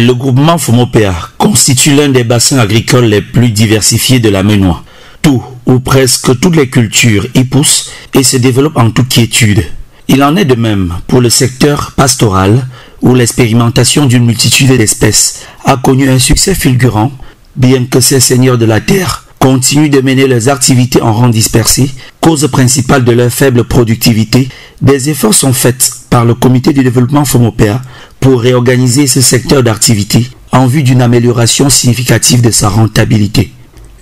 Le groupement Fomopea constitue l'un des bassins agricoles les plus diversifiés de la Ménois. Tout ou presque toutes les cultures y poussent et se développent en toute quiétude. Il en est de même pour le secteur pastoral où l'expérimentation d'une multitude d'espèces a connu un succès fulgurant, bien que ces seigneurs de la terre continuent de mener leurs activités en rang dispersé, cause principale de leur faible productivité. Des efforts sont faits par le comité du développement Fomopea pour réorganiser ce secteur d'activité en vue d'une amélioration significative de sa rentabilité.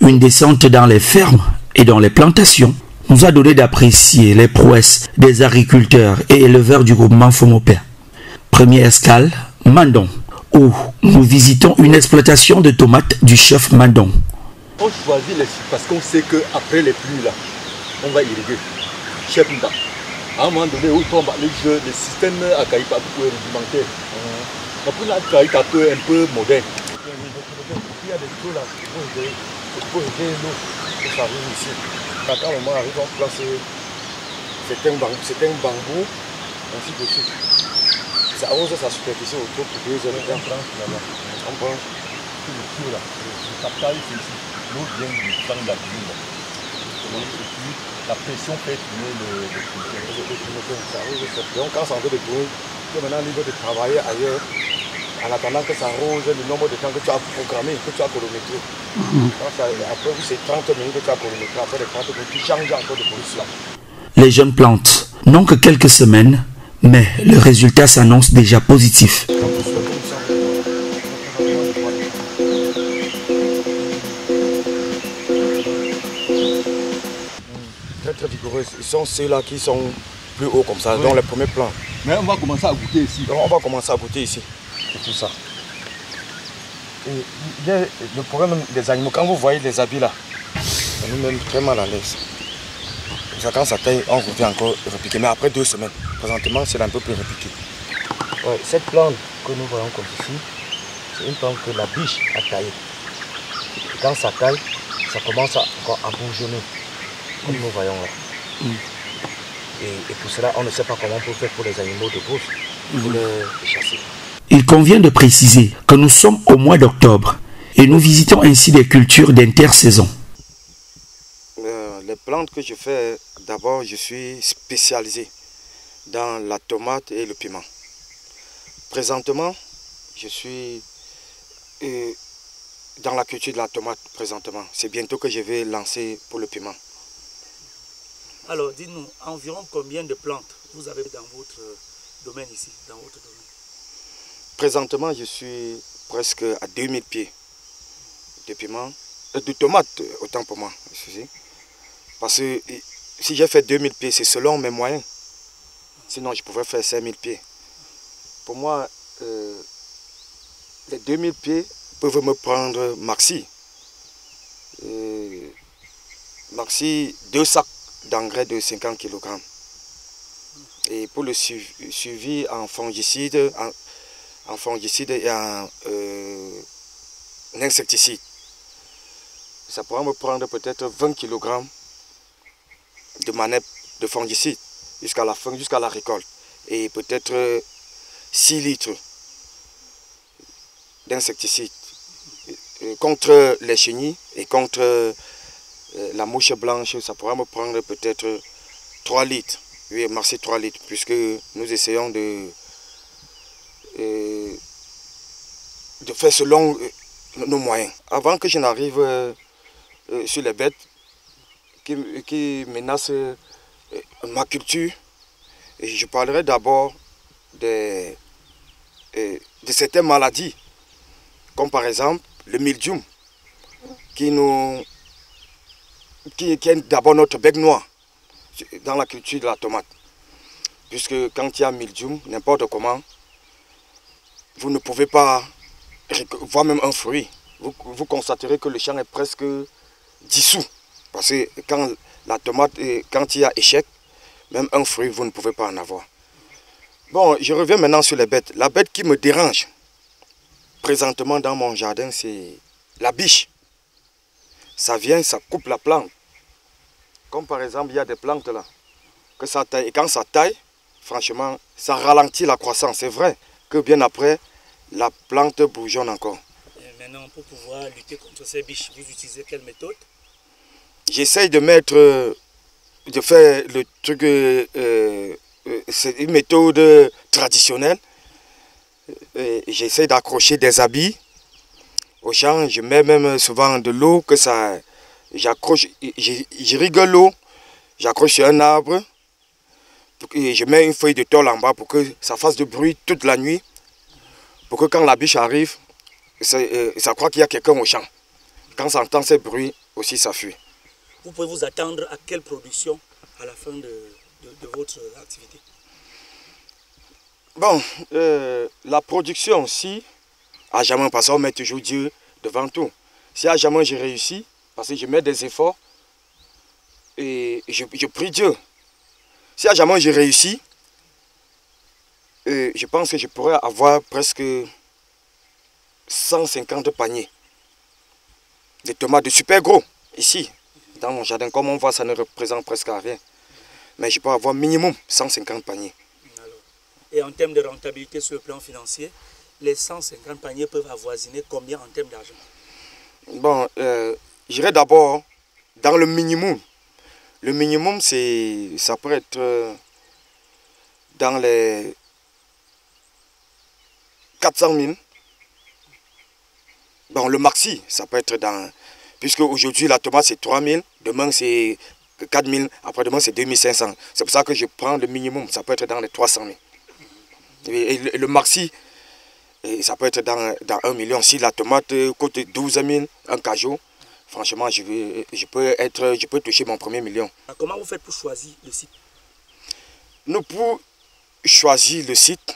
Une descente dans les fermes et dans les plantations nous a donné d'apprécier les prouesses des agriculteurs et éleveurs du groupement Fomopea. Première escale, Mandon, où nous visitons une exploitation de tomates du chef Mandon. On choisit les sites parce qu'on sait qu'après les pluies, là, on va irriguer. Chef Mandon. À un moment donné où il tombe le système à Kaïpa est rudimentaire. Après, là, Kaïpa un peu moderne. Il y a des trous là, il faut aider l'eau pour ça arrive ici. Quand on arrive, on place certains bambous, ainsi de suite. Ça arrose sa superficie autour pour 2 heures. On branche tout le tuyau là. Le captage, c'est ici. L'eau vient du plan de la cuisine. Et puis la pression fait tourner le ça arrose. Donc quand ça en veut de tourner, tu es maintenant libre de travailler ailleurs. En attendant que ça arrose le nombre de temps que tu as programmé, que tu as chronométré. Après, c'est 30 minutes que tu as chronométré. Après les 30 minutes, tu changes encore de position. Les jeunes plantes n'ont que quelques semaines, mais le résultat s'annonce déjà positif. Très vigoureux. Ils sont ceux-là qui sont plus hauts comme ça, dans les premiers plans. Mais on va commencer à goûter ici. Donc on va commencer à goûter ici. C'est tout ça. Et le problème des animaux, quand vous voyez les habits là, ça nous met très mal à l'aise. Quand ça taille, on revient encore répliquer. Mais après 2 semaines, présentement, c'est un peu plus répliqué. Ouais, cette plante que nous voyons comme ceci, c'est une plante que la biche a taillée. Et quand ça taille, ça commence encore à bourgeonner, comme nous voyons là. Et pour cela, on ne sait pas comment on peut faire pour les animaux de brousse, pour les chasser. Il convient de préciser que nous sommes au mois d'octobre et nous visitons ainsi des cultures d'intersaison. Les plantes que je fais, d'abord je suis spécialisé dans la tomate et le piment. Présentement, je suis dans la culture de la tomate présentement. C'est bientôt que je vais lancer pour le piment. Alors, dites-nous, environ combien de plantes vous avez dans votre domaine ici, dans votre domaine? Présentement, je suis presque à 2000 pieds de piment, de tomates, autant pour moi. Parce que si j'ai fait 2000 pieds, c'est selon mes moyens. Sinon, je pourrais faire 5000 pieds. Pour moi, les 2000 pieds peuvent me prendre maxi. Maxi, 2 sacs d'engrais de 50 kg. Et pour le suivi en fongicide et en insecticide, ça pourra me prendre peut-être 20 kg de manette de fongicide jusqu'à la fin, jusqu'à la récolte. Et peut-être 6 litres d'insecticide contre les chenilles et contre la mouche blanche. Ça pourra me prendre peut-être 3 litres. Oui, merci, 3 litres, puisque nous essayons de faire selon nos moyens. Avant que je n'arrive sur les bêtes qui menacent ma culture, je parlerai d'abord de certaines maladies, comme par exemple le mildiou, qui est d'abord notre bec noir dans la culture de la tomate. Puisque quand il y a mildiou, n'importe comment, vous ne pouvez pas voir même un fruit. Vous constaterez que le champ est presque dissous. Parce que quand la tomate, quand il y a échec, même un fruit, vous ne pouvez pas en avoir. Bon, je reviens maintenant sur les bêtes. La bête qui me dérange présentement dans mon jardin, c'est la biche. Ça vient, ça coupe la plante. Comme par exemple, il y a des plantes là, que ça taille. Et quand ça taille, franchement, ça ralentit la croissance. C'est vrai que bien après, la plante bourgeonne encore. Et maintenant, pour pouvoir lutter contre ces biches, vous utilisez quelle méthode? J'essaye de mettre, de faire le truc, c'est une méthode traditionnelle. J'essaie d'accrocher des habits au champ. Je mets même souvent de l'eau, que ça, j'accroche, j'irrigue l'eau, j'accroche sur un arbre. Et je mets une feuille de tôle en bas pour que ça fasse du bruit toute la nuit. Pour que quand la biche arrive, ça croit qu'il y a quelqu'un au champ. Quand ça entend ces bruits, aussi ça fuit. Vous pouvez vous attendre à quelle production à la fin de votre activité? Bon, la production, si à jamais, parce qu'on met toujours Dieu devant tout. Si à jamais j'ai réussi, parce que je mets des efforts, et je prie Dieu. Si à jamais j'ai réussi, je pense que je pourrais avoir presque 150 paniers de tomates de super gros, ici, dans mon jardin. Comme on voit, ça ne représente presque rien. Mais je peux avoir minimum 150 paniers. Alors, et en termes de rentabilité sur le plan financier, les 150 paniers peuvent avoisiner combien en termes d'argent? Bon, j'irai d'abord dans le minimum. Le minimum, ça peut être dans les 400 000. Bon, le maxi, ça peut être dans... Puisque aujourd'hui, la tomate, c'est 3 000. Demain, c'est 4 000. Après-demain, c'est 2 500. C'est pour ça que je prends le minimum. Ça peut être dans les 300 000. Et le maxi, ça peut être dans 1 million. Si la tomate coûte 12 000, un cajot, franchement, je peux toucher mon premier million. Comment vous faites pour choisir le site? Nous, pour choisir le site,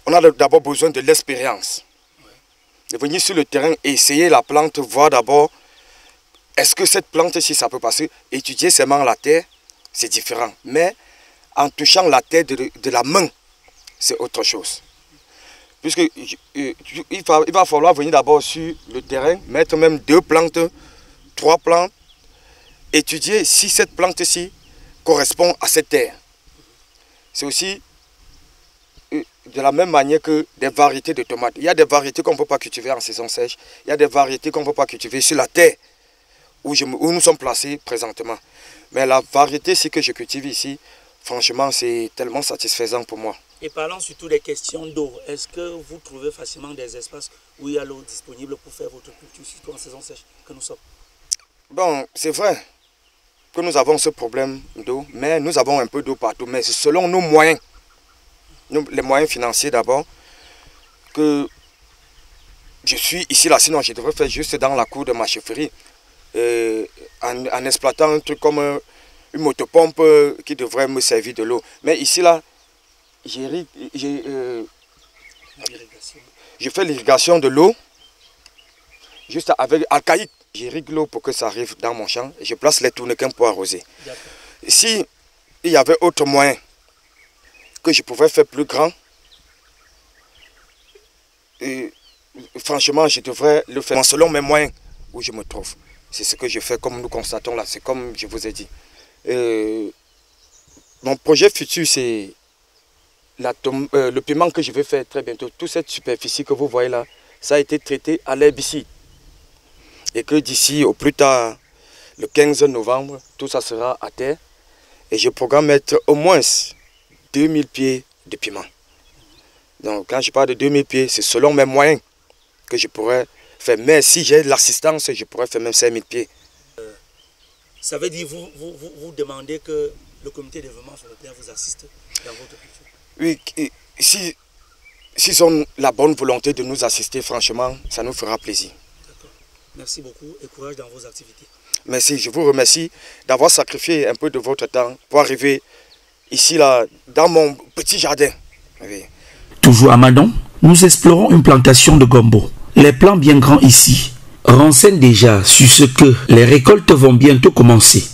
on a d'abord besoin de l'expérience. De venir sur le terrain, essayer la plante, voir d'abord, est-ce que cette plante, si ça peut passer, étudier seulement la terre, c'est différent. Mais en touchant la terre de la main, c'est autre chose. Puisque il va falloir venir d'abord sur le terrain, mettre même 2 plantes, 3 plantes, étudier si cette plante-ci correspond à cette terre. C'est aussi de la même manière que des variétés de tomates. Il y a des variétés qu'on ne peut pas cultiver en saison sèche. Il y a des variétés qu'on ne peut pas cultiver sur la terre où nous sommes placés présentement. Mais la variété que je cultive ici, franchement, c'est tellement satisfaisant pour moi. Et parlons surtout des questions d'eau. Est-ce que vous trouvez facilement des espaces où il y a l'eau disponible pour faire votre culture, surtout en saison sèche que nous sommes? Bon, c'est vrai que nous avons ce problème d'eau, mais nous avons un peu d'eau partout. Mais c'est selon nos moyens, les moyens financiers d'abord, que je suis ici là. Sinon, je devrais faire juste dans la cour de ma chefferie, en exploitant un truc comme une motopompe qui devrait me servir de l'eau. Mais ici là, je fais l'irrigation de l'eau juste avec alcaïque. J'irrigue l'eau pour que ça arrive dans mon champ et je place les tournequins pour arroser. Si il y avait autre moyen que je pouvais faire plus grand, franchement, je devrais le faire selon mes moyens où je me trouve. C'est ce que je fais, comme nous constatons là, c'est comme je vous ai dit. Mon projet futur, c'est le piment que je vais faire très bientôt. Toute cette superficie que vous voyez là, ça a été traité à l'herbicide. Et que d'ici au plus tard, le 15 novembre, tout ça sera à terre. Et je programme mettre au moins 2000 pieds de piment. Donc quand je parle de 2000 pieds, c'est selon mes moyens que je pourrais faire. Mais si j'ai l'assistance, je pourrais faire même 5000 pieds. Ça veut dire vous demandez que le comité de développement forestier vous assiste dans votre culture? Oui, s'ils ont la bonne volonté de nous assister, franchement, ça nous fera plaisir. D'accord. Merci beaucoup et courage dans vos activités. Merci, je vous remercie d'avoir sacrifié un peu de votre temps pour arriver ici, là, dans mon petit jardin. Oui. Toujours à Madon, nous explorons une plantation de gombo. Les plants bien grands ici renseignent déjà sur ce que les récoltes vont bientôt commencer.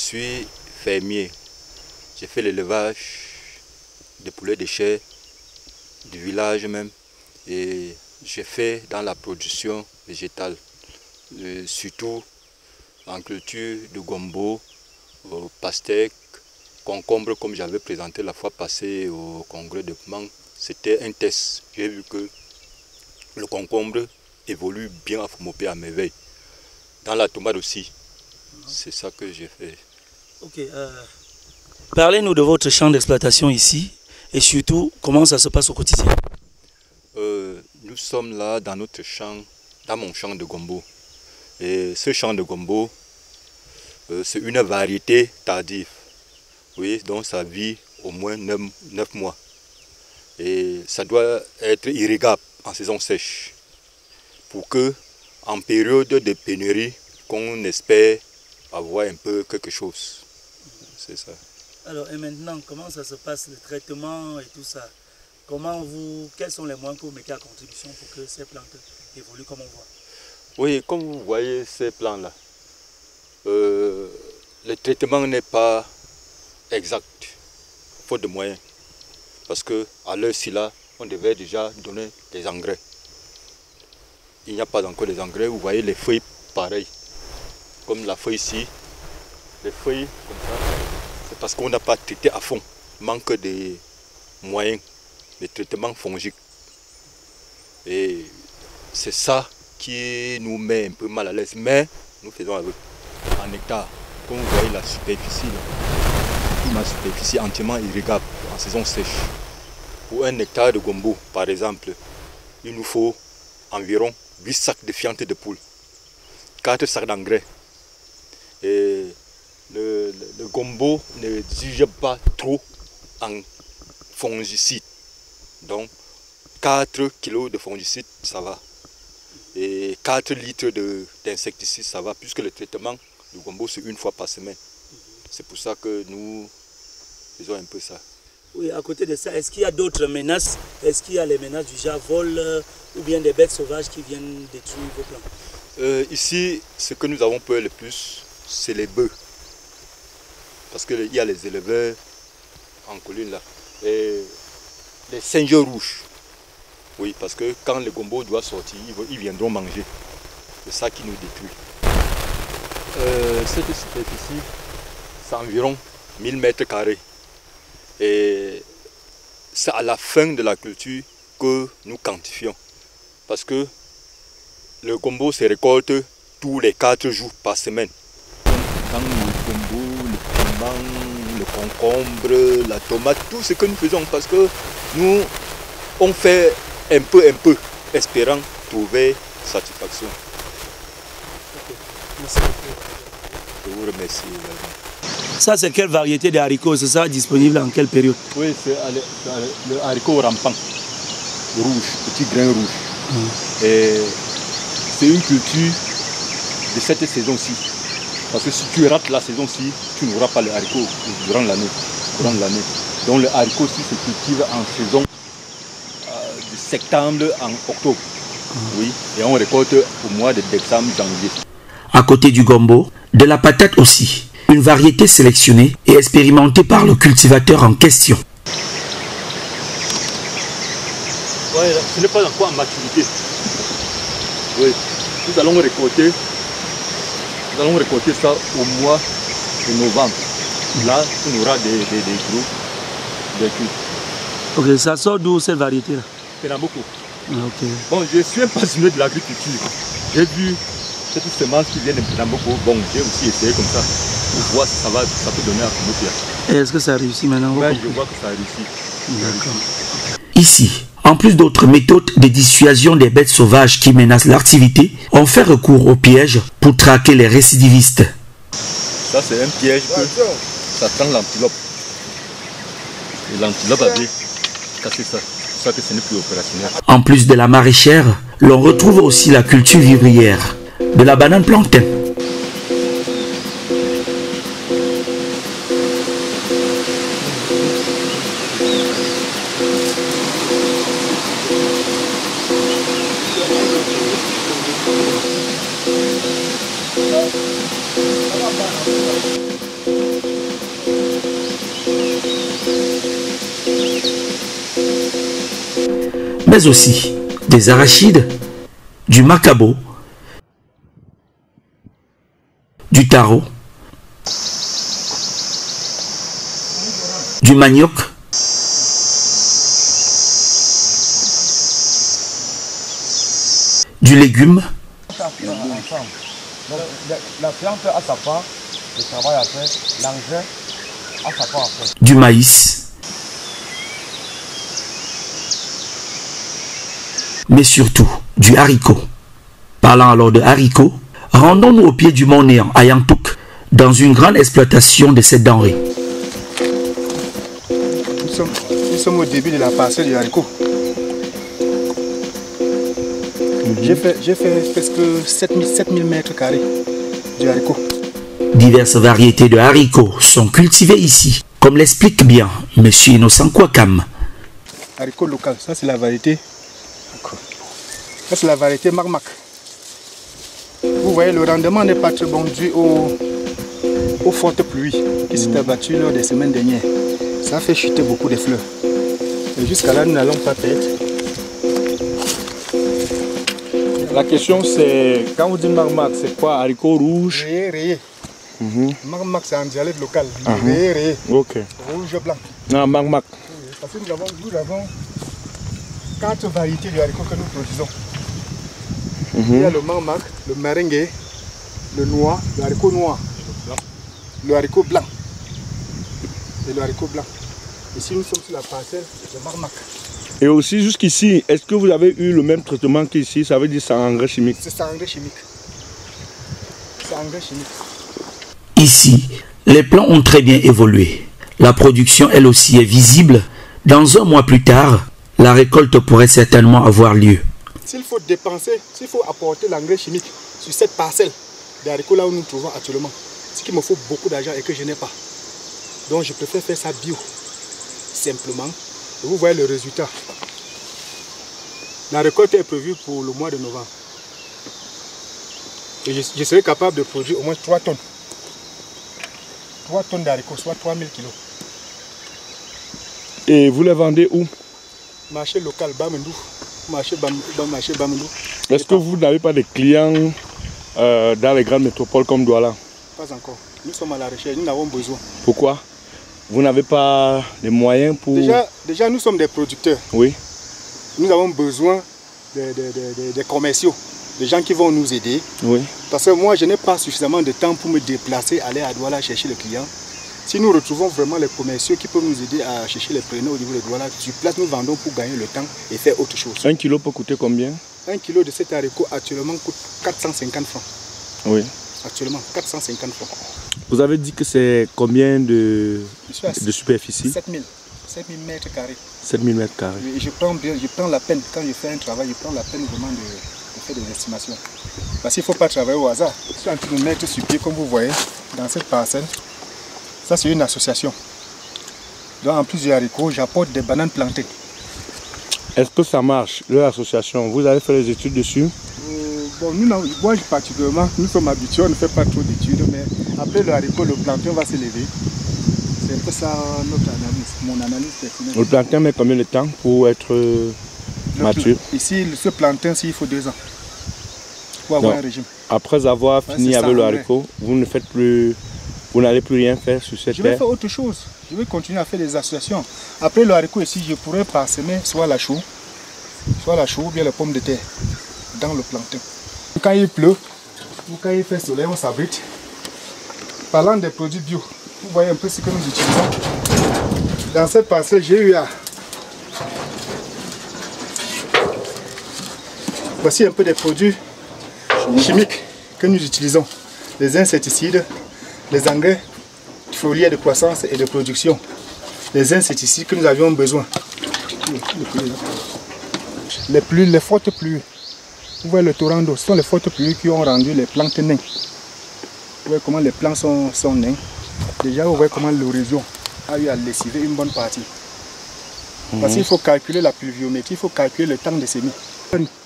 suis fermier. J'ai fait l'élevage de poulets de chair, du village même. Et j'ai fait dans la production végétale, surtout en culture de gombo, pastèque, concombre, comme j'avais présenté la fois passée au congrès de Pman. C'était un test. J'ai vu que le concombre évolue bien à Fomopé à merveille. Dans la tomate aussi. C'est ça que j'ai fait. Ok. Parlez-nous de votre champ d'exploitation ici et surtout comment ça se passe au quotidien. Nous sommes là dans notre champ, dans mon champ de gombo. Et ce champ de gombo, c'est une variété tardive. Oui, donc ça vit au moins 9 mois. Et ça doit être irrigable en saison sèche. Pour que, en période de pénurie, qu'on espère avoir un peu quelque chose. C'est ça. Alors, et maintenant, comment ça se passe, le traitement et tout ça? Quels sont les moyens que vous mettez à contribution pour que ces plantes évoluent comme on voit? Oui, comme vous voyez ces plants-là, le traitement n'est pas exact, faute de moyens. Parce qu'à l'heure-ci là, on devait déjà donner des engrais. Il n'y a pas encore des engrais. Vous voyez les feuilles pareilles. Comme la feuille ici, les feuilles comme ça, c'est parce qu'on n'a pas traité à fond. Manque de moyens de traitement fongique. Et c'est ça qui nous met un peu mal à l'aise. Mais nous faisons avec en hectare. Comme vous voyez la superficie, la superficie entièrement irrigable en saison sèche. Pour un hectare de gombo, par exemple, il nous faut environ 8 sacs de fientes de poule, 4 sacs d'engrais. Et le gombo ne exige pas trop en fongicide. Donc 4 kg de fongicide, ça va. Et 4 litres d'insecticide, ça va, puisque le traitement du gombo, c'est une fois par semaine. C'est pour ça que nous faisons un peu ça. Oui, à côté de ça, est-ce qu'il y a d'autres menaces? Est-ce qu'il y a les menaces du genre vol ou bien des bêtes sauvages qui viennent détruire vos plants? Ici, ce que nous avons peur le plus, c'est les bœufs. Parce qu'il y a les éleveurs en colline là. Et les singes rouges. Oui, parce que quand le gombo doit sortir, ils viendront manger. C'est ça qui nous détruit. Cette superficie, c'est environ 1000 mètres carrés. Et c'est à la fin de la culture que nous quantifions. Parce que le gombo se récolte tous les 4 jours par semaine. Dans le gombo, le piment, le concombre, la tomate, tout ce que nous faisons, parce que nous, on fait un peu, espérant trouver satisfaction. Okay. Merci beaucoup. Je vous remercie. Ça, c'est quelle variété de haricots? C'est ça disponible en quelle période? Oui, c'est le haricot rampant, rouge, petit grain rouge. Et c'est une culture de cette saison-ci. Parce que si tu rates la saison-ci, tu n'auras pas le haricot durant l'année. Donc le haricot se cultive en saison de septembre en octobre. Oui, et on récolte au mois de décembre, janvier. À côté du gombo, de la patate aussi. Une variété sélectionnée et expérimentée par le cultivateur en question. Ouais, ce n'est pas encore en maturité. Oui, nous allons récolter ça au mois de novembre. Là, on aura des gros, des culs. Ok, ça sort d'où cette variété-là? Il y en a beaucoup. Okay. Bon, je suis un passionné de l'agriculture. J'ai vu cette semence qui vient de Pernambuco. Bon, j'ai aussi essayé comme ça. Pour voir si ça peut donner à Fomopé. Et est-ce que ça a réussi maintenant? Oui, je vois que ça a réussi. D'accord. Ici, en plus d'autres méthodes de dissuasion des bêtes sauvages qui menacent l'activité, on fait recours au piège pour traquer les récidivistes. Ça, c'est un piège que ça prend l'antilope. Et l'antilope avait cassé ça. C'est ça que ce n'est plus opérationnel. En plus de la maraîchère, l'on retrouve aussi la culture vivrière, de la banane plantain. mais aussi des arachides, du macabo, du taro, du manioc, du légume, La plante a sa part, le travail à faire, l'engrais a sa part à faire. du maïs, mais surtout du haricot. Parlant alors de haricots, rendons-nous au pied du mont Néant à Yantouk, dans une grande exploitation de cette denrée. Nous sommes au début de la parcelle du haricot. J'ai fait presque 7000 mètres carrés du haricot. Diverses variétés de haricots sont cultivées ici, comme l'explique bien M. Innocent Kwakam. Haricot local, ça c'est la variété. Ça c'est la variété Marmac. Vous voyez, le rendement n'est pas très bon dû aux fortes pluies qui s'est abattues lors des semaines dernières. Ça a fait chuter beaucoup de fleurs. Et jusqu'à là, nous n'allons pas perdre. La question c'est, quand vous dites Marmac, c'est quoi? Haricot rouge? Rayé. Marmac c'est un dialecte local. Rayé. Ok. Rouge blanc. Non, Marmac. Parce que nous avons 4 variétés de haricots que nous produisons. Il y a le Marmac, le merengue, le noir, le haricot noir, le haricot blanc et le haricot blanc. Ici nous sommes sur la parcelle de Marmac. Et aussi jusqu'ici, est-ce que vous avez eu le même traitement qu'ici? Ça veut dire sans engrais chimique? C'est sans engrais chimique. C'est engrais chimique. Ici, les plants ont très bien évolué. La production, elle aussi, est visible. Dans un mois plus tard, la récolte pourrait certainement avoir lieu. S'il faut dépenser, s'il faut apporter l'engrais chimique sur cette parcelle des haricots là où nous nous trouvons actuellement, c'est qu'il me faut beaucoup d'argent et que je n'ai pas. Donc je préfère faire ça bio, simplement. Et vous voyez le résultat. La récolte est prévue pour le mois de novembre. Et je serai capable de produire au moins 3 tonnes. 3 tonnes d'haricots, soit 3000 kilos. Et vous les vendez où? Marché local, Bamendou. Marché Bamendou. Est-ce que vous n'avez pas de clients dans les grandes métropoles comme Douala? Pas encore. Nous sommes à la recherche, nous n'avons besoin. Pourquoi? Vous n'avez pas les moyens pour... Déjà, nous sommes des producteurs. Oui. Nous avons besoin des commerciaux, des gens qui vont nous aider. Oui. Parce que moi, je n'ai pas suffisamment de temps pour me déplacer, aller à Douala chercher le client. Si nous retrouvons vraiment les commerciaux qui peuvent nous aider à chercher les preneurs au niveau de Douala, sur place, nous vendons pour gagner le temps et faire autre chose. 1 kilo peut coûter combien? 1 kilo de cet haricot actuellement coûte 450 francs. Oui. Actuellement, 450 francs. Vous avez dit que c'est combien de superficie? 7000 mètres carrés. 7000 mètres carrés. Et je prends la peine, quand je fais un travail, je prends la peine vraiment de faire des estimations. Parce qu'il ne faut pas travailler au hasard. Je suis en train de mettre sur pied, comme vous voyez, dans cette parcelle. Ça, c'est une association. Donc, en plus du haricot, j'apporte des bananes plantées. Est-ce que ça marche, l'association? Vous avez fait des études dessus? Bon, moi particulièrement, nous sommes habitués, on ne fait pas trop d'études, mais après le haricot, le plantain va s'élever. C'est un peu ça notre analyse, mon analyse personnelle. Le plantain met combien de temps pour être mature? Ici, ce plantain, il faut 2 ans pour avoir un régime. Après avoir fini avec le haricot, vous ne faites plus, vous n'allez plus rien faire sur cette terre? Je vais faire autre chose. Je vais continuer à faire des associations. Après le haricot ici, je pourrais parsemer soit la chou ou bien les pommes de terre dans le plantain. Quand il pleut ou quand il fait soleil, on s'abrite. Parlant des produits bio, vous voyez un peu ce que nous utilisons. Dans cette parcelle, j'ai eu à... Voici un peu des produits chimiques que nous utilisons. Les insecticides, les engrais foliaires de croissance et de production. Les insecticides que nous avions besoin. Les fortes pluies. Vous voyez le torrent d'eau, ce sont les fortes pluies qui ont rendu les plantes nains. Vous voyez comment les plants sont nains. Déjà, vous voyez comment l'érosion a eu à lessiver une bonne partie. Parce qu'il faut calculer la pluviométrie, il faut calculer le temps de semis.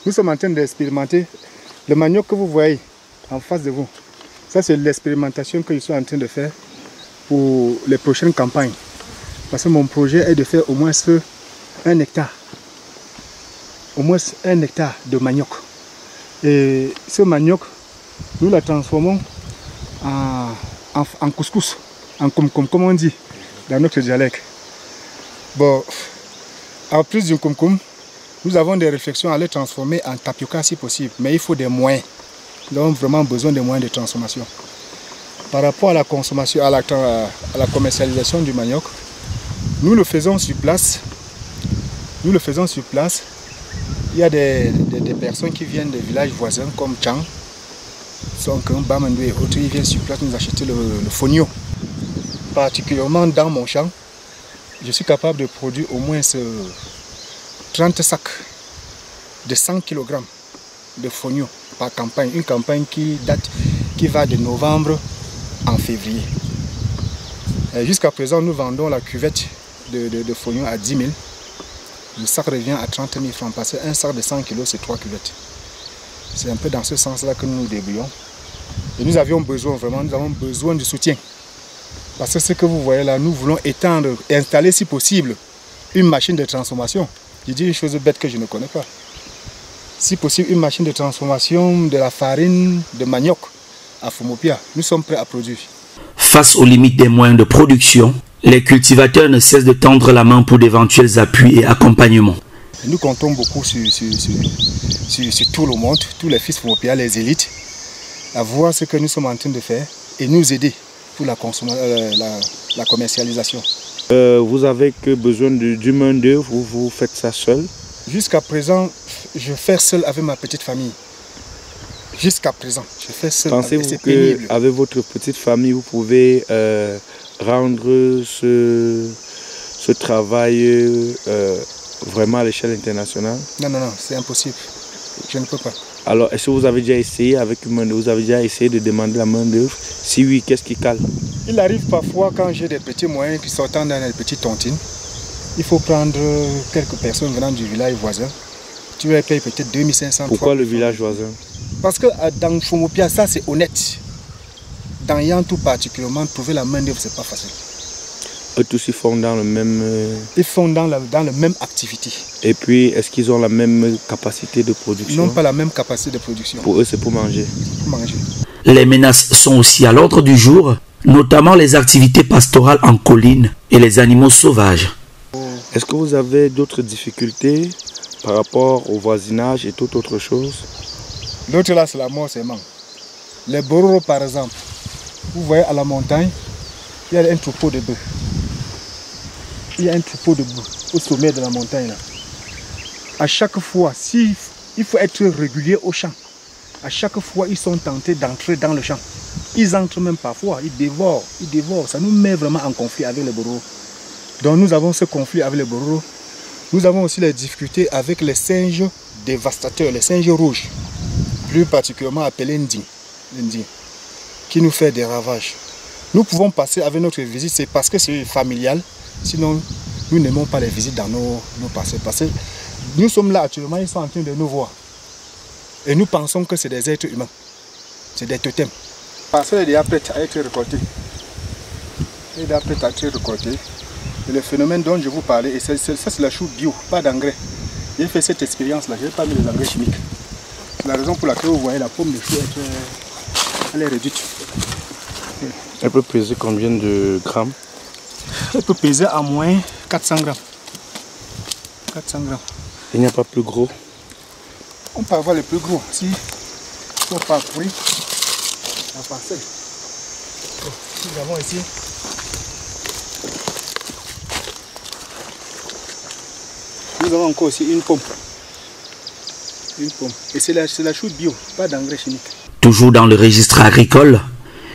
Nous sommes en train d'expérimenter le manioc que vous voyez en face de vous. Ça, c'est l'expérimentation que je suis en train de faire pour les prochaines campagnes. Parce que mon projet est de faire au moins 1 hectare au moins 1 hectare de manioc. Et ce manioc, nous la transformons en couscous, en koum-koum, comme on dit dans notre dialecte. Bon, en plus du koum-koum, nous avons des réflexions à les transformer en tapioca si possible, mais il faut des moyens. Nous avons vraiment besoin de moyens de transformation. Par rapport à la consommation, à la commercialisation du manioc, nous le faisons sur place. Nous le faisons sur place. Il y a des personnes qui viennent des villages voisins comme Tchang, Sonkeng, Bamandou et autres. Ils viennent sur place nous acheter le fonio. Particulièrement dans mon champ, je suis capable de produire au moins 30 sacs de 100 kg de fonio par campagne. Une campagne qui va de novembre en février. Jusqu'à présent, nous vendons la cuvette de fonio à 10 000. Le sac revient à 30 000 francs parce qu'un sac de 100 kg, c'est 3 cuvettes. C'est un peu dans ce sens-là que nous nous débrouillons. Et nous avons besoin de soutien. Parce que ce que vous voyez là, nous voulons étendre, installer si possible, une machine de transformation. Je dis une chose bête que je ne connais pas. Si possible, une machine de transformation de la farine de manioc à Fumopia. Nous sommes prêts à produire. Face aux limites des moyens de production, les cultivateurs ne cessent de tendre la main pour d'éventuels appuis et accompagnements. Nous comptons beaucoup sur tout le monde, tous les fils Fumopia, les élites, à voir ce que nous sommes en train de faire et nous aider pour la commercialisation. Vous avez que besoin du main-d'œuvre ou vous faites ça seul? Jusqu'à présent, je fais seul avec ma petite famille. Jusqu'à présent, je fais seul. Pensez-vous qu'avec votre petite famille, vous pouvez rendre ce travail vraiment à l'échelle internationale? Non, c'est impossible. Je ne peux pas. Alors, est-ce que vous avez déjà essayé avec une main-d'œuvre? Vous avez déjà essayé de demander la main-d'œuvre? Si oui, qu'est-ce qui cale? Il arrive parfois quand j'ai des petits moyens qui sortent dans les petites tontines. Il faut prendre quelques personnes venant du village voisin. Tu vas payer peut-être 2500. Pourquoi le village voisin? Parce que dans Fumopia, ça c'est honnête. Dans Yantou particulièrement, trouver la main-d'œuvre, c'est pas facile. Eux tous ils font dans le même... Ils font dans la même activité. Et puis, est-ce qu'ils ont la même capacité de production? Ils n'ont pas la même capacité de production. Pour eux, c'est pour manger. Pour manger. Les menaces sont aussi à l'ordre du jour, notamment les activités pastorales en colline et les animaux sauvages. Est-ce que vous avez d'autres difficultés par rapport au voisinage et toute autre chose? L'autre là, c'est la mort seulement. Les bororo, par exemple, vous voyez à la montagne, il y a un troupeau de bœufs. Il y a un troupeau de bœufs au sommet de la montagne. Là. À chaque fois, il faut être régulier au champ. À chaque fois, ils sont tentés d'entrer dans le champ. Ils entrent même parfois, ils dévorent. Ça nous met vraiment en conflit avec les bororo. Donc nous avons ce conflit avec les bororo. Nous avons aussi les difficultés avec les singes dévastateurs, les singes rouges, plus particulièrement appelés Nding, qui nous fait des ravages. Nous pouvons passer avec notre visite, c'est parce que c'est familial, sinon nous n'aimons pas les visites dans nos passés. Parce que nous sommes là actuellement, ils sont en train de nous voir. Et nous pensons que c'est des êtres humains, c'est des totems. Parce qu'il est déjà prêt à être récolté. Il est déjà prêt à être récolté. Et le phénomène dont je vous parlais, et ça c'est la chou bio, pas d'engrais. J'ai fait cette expérience-là, je n'ai pas mis les engrais chimiques. C'est la raison pour laquelle vous voyez la pomme de chou, elle est réduite. Elle peut peser combien de grammes? Elle peut peser à moins 400 grammes. 400 grammes. Il n'y a pas plus gros? On peut avoir le plus gros. Si on parcourir la parcelle. Nous avons ici nous avons encore aussi une pomme. Et c'est la chou bio, pas d'engrais chimique. Toujours dans le registre agricole,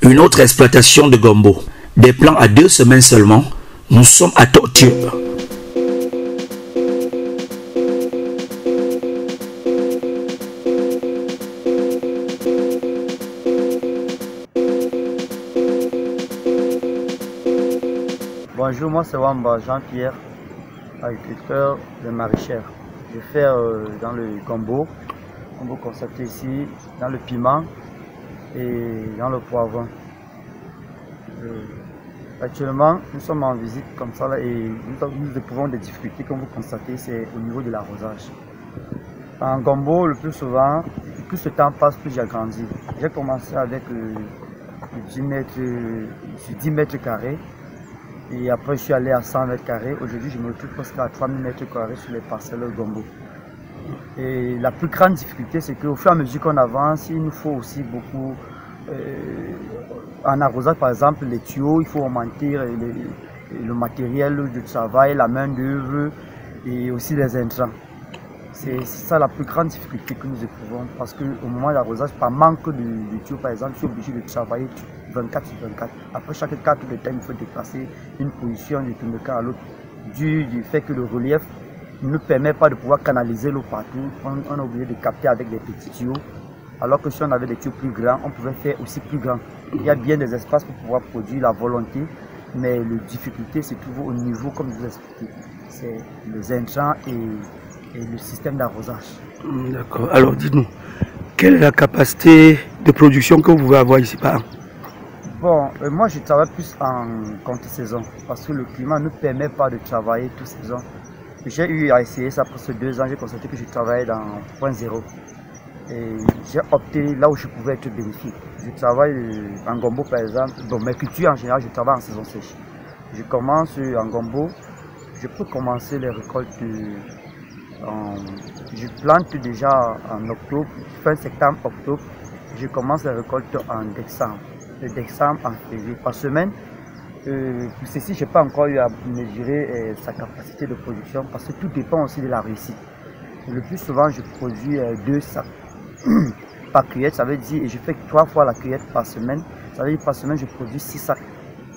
une autre exploitation de gombo. Des plants à 2 semaines seulement, nous sommes à Tortue. Bonjour, moi c'est Wamba Jean-Pierre, agriculteur de maraîchère. Je fais dans le gombo, comme vous constatez ici, dans le piment et dans le poivron. Actuellement, nous sommes en visite comme ça là, et nous éprouvons des difficultés, comme vous constatez, c'est au niveau de l'arrosage. En gombo, le plus souvent, plus le temps passe, plus j'ai grandi. J'ai commencé avec 10 mètres carrés. Et après, je suis allé à 100 mètres carrés. Aujourd'hui, je me retrouve presque à 3000 mètres carrés sur les parcelles gombo. Et la plus grande difficulté, c'est qu'au fur et à mesure qu'on avance, il nous faut aussi beaucoup. En arrosage, par exemple, les tuyaux, il faut augmenter le matériel de travail, la main-d'œuvre et aussi les intrants. C'est ça la plus grande difficulté que nous éprouvons, parce qu'au moment de l'arrosage, par manque de tuyaux, par exemple, je suis obligé de travailler 24 sur 24. Après chaque 4 de temps, il faut déplacer une position du tournequin à l'autre, du fait que le relief ne nous permet pas de pouvoir canaliser l'eau partout. On est obligé de capter avec des petits tuyaux, alors que si on avait des tuyaux plus grands, on pouvait faire aussi plus grand. Il y a bien des espaces pour pouvoir produire la volonté, mais la difficulté se trouve au niveau, comme je vous ai expliqué, c'est les intrants et le système d'arrosage. D'accord. Alors dites-nous, quelle est la capacité de production que vous pouvez avoir ici par an? Bon, moi je travaille plus en contre-saison, parce que le climat ne permet pas de travailler toute saison. J'ai eu à essayer ça pour ces 2 ans, j'ai constaté que je travaillais dans point zéro. Et j'ai opté là où je pouvais être bénéfique. Je travaille en gombo par exemple. Bon, mes cultures en général, je travaille en saison sèche. Je commence en gombo, je peux commencer les récoltes. Je plante déjà en octobre, fin septembre, octobre. Je commence les récoltes en décembre. De décembre en février par semaine. Pour ceci, je n'ai pas encore eu à mesurer sa capacité de production parce que tout dépend aussi de la réussite. Le plus souvent, je produis 2 sacs par cueillette, ça veut dire, et je fais 3 fois la cueillette par semaine. Ça veut dire par semaine, je produis 6 sacs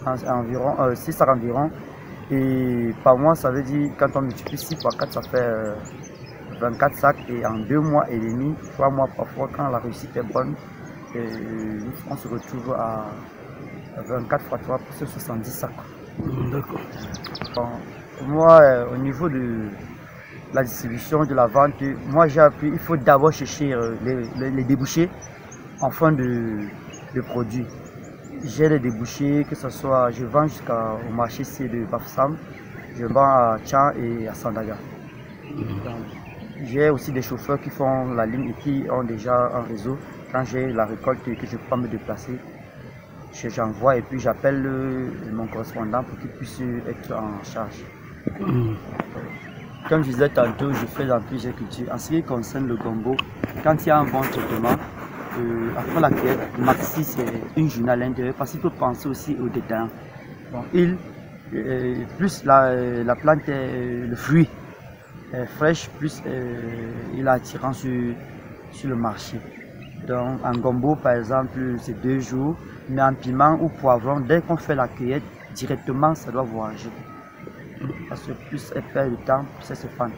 environ. 6 sacs environ. Et par mois, ça veut dire, quand on multiplie 6 par 4, ça fait 24 sacs. Et en 2 mois et demi, 3 mois parfois, quand la réussite est bonne, on se retrouve à 24 x 3 pour 70 sacs. D'accord. Bon, moi, au niveau de la distribution, de la vente, moi j'ai appris, il faut d'abord chercher les débouchés en fin de produits. J'ai des débouchés, que ce soit, je vends jusqu'au marché C de Bafoussam, je vends à Tchan et à Sandaga. J'ai aussi des chauffeurs qui font la ligne et qui ont déjà un réseau. Quand j'ai la récolte et que je peux me déplacer, j'envoie et puis j'appelle mon correspondant pour qu'il puisse être en charge. Comme je disais tantôt, je fais dans plusieurs cultures. En ce qui concerne le gombo, quand il y a un bon traitement, après la cueillette, le maxi c'est une journée à l'intérieur parce qu'il faut penser aussi aux détaillants. Bon, plus la plante, le fruit est fraîche, plus il est attirant sur le marché. Donc en gombo par exemple c'est 2 jours, mais en piment ou poivron, dès qu'on fait la cueillette, directement ça doit voyager. Parce que plus elle perd de temps, plus elle se fane.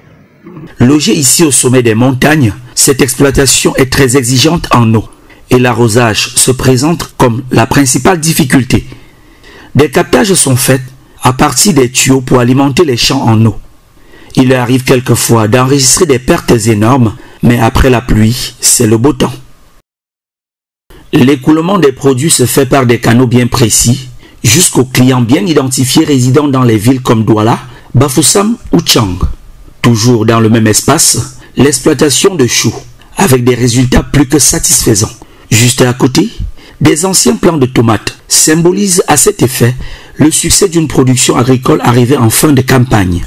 Logé ici au sommet des montagnes, cette exploitation est très exigeante en eau et l'arrosage se présente comme la principale difficulté. Des captages sont faits à partir des tuyaux pour alimenter les champs en eau. Il arrive quelquefois d'enregistrer des pertes énormes, mais après la pluie, c'est le beau temps. L'écoulement des produits se fait par des canaux bien précis, jusqu'aux clients bien identifiés résidant dans les villes comme Douala, Bafoussam ou Tchang. Toujours dans le même espace, l'exploitation de choux, avec des résultats plus que satisfaisants. Juste à côté, des anciens plants de tomates symbolisent à cet effet le succès d'une production agricole arrivée en fin de campagne.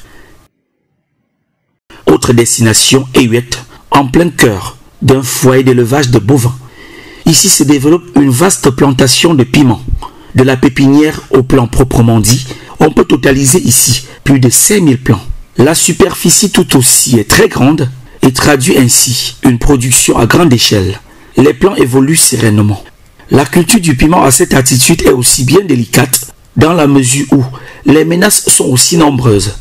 Autre destination, Eyuet, en plein cœur d'un foyer d'élevage de bovins. Ici se développe une vaste plantation de piments. De la pépinière au plan proprement dit, on peut totaliser ici plus de 5000 plants. La superficie tout aussi est très grande et traduit ainsi une production à grande échelle. Les plants évoluent sereinement. La culture du piment à cette attitude est aussi bien délicate dans la mesure où les menaces sont aussi nombreuses.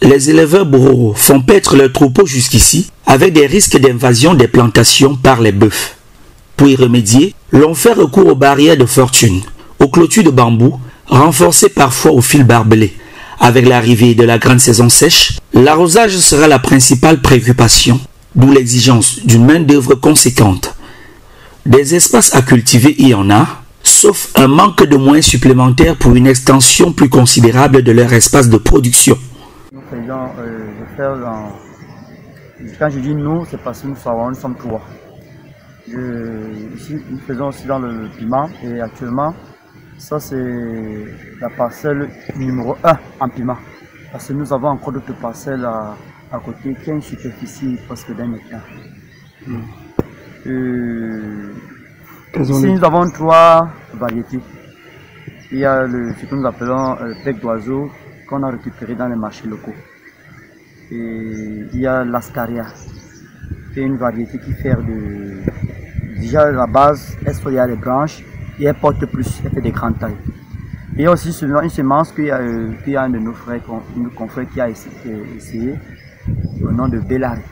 Les éleveurs bororo font paître leurs troupeaux jusqu'ici avec des risques d'invasion des plantations par les bœufs. Pour y remédier, l'on fait recours aux barrières de fortune, aux clôtures de bambou, renforcées parfois au fil barbelé. Avec l'arrivée de la grande saison sèche, l'arrosage sera la principale préoccupation, d'où l'exigence d'une main-d'œuvre conséquente. Des espaces à cultiver, il y en a, sauf un manque de moyens supplémentaires pour une extension plus considérable de leur espace de production. Nous faisons, je fais Quand je dis nous, c'est parce que nous sommes 3. Ici, nous faisons aussi dans le piment et actuellement, ça c'est la parcelle numéro 1 en piment. Parce que nous avons encore d'autres parcelles à côté qui a une superficie presque d'1 hectare. Ici, nous avons 3 variétés. Il y a ce que nous appelons bec d'oiseau qu'on a récupéré dans les marchés locaux. Et il y a l'ascaria, qui est une variété qui fait déjà la base, il y a les branches et elle porte plus, elle fait des grandes tailles. Et il y a aussi une semence qu'il y a un de nos frères, nos confrères qui a essayé au nom de Bellari.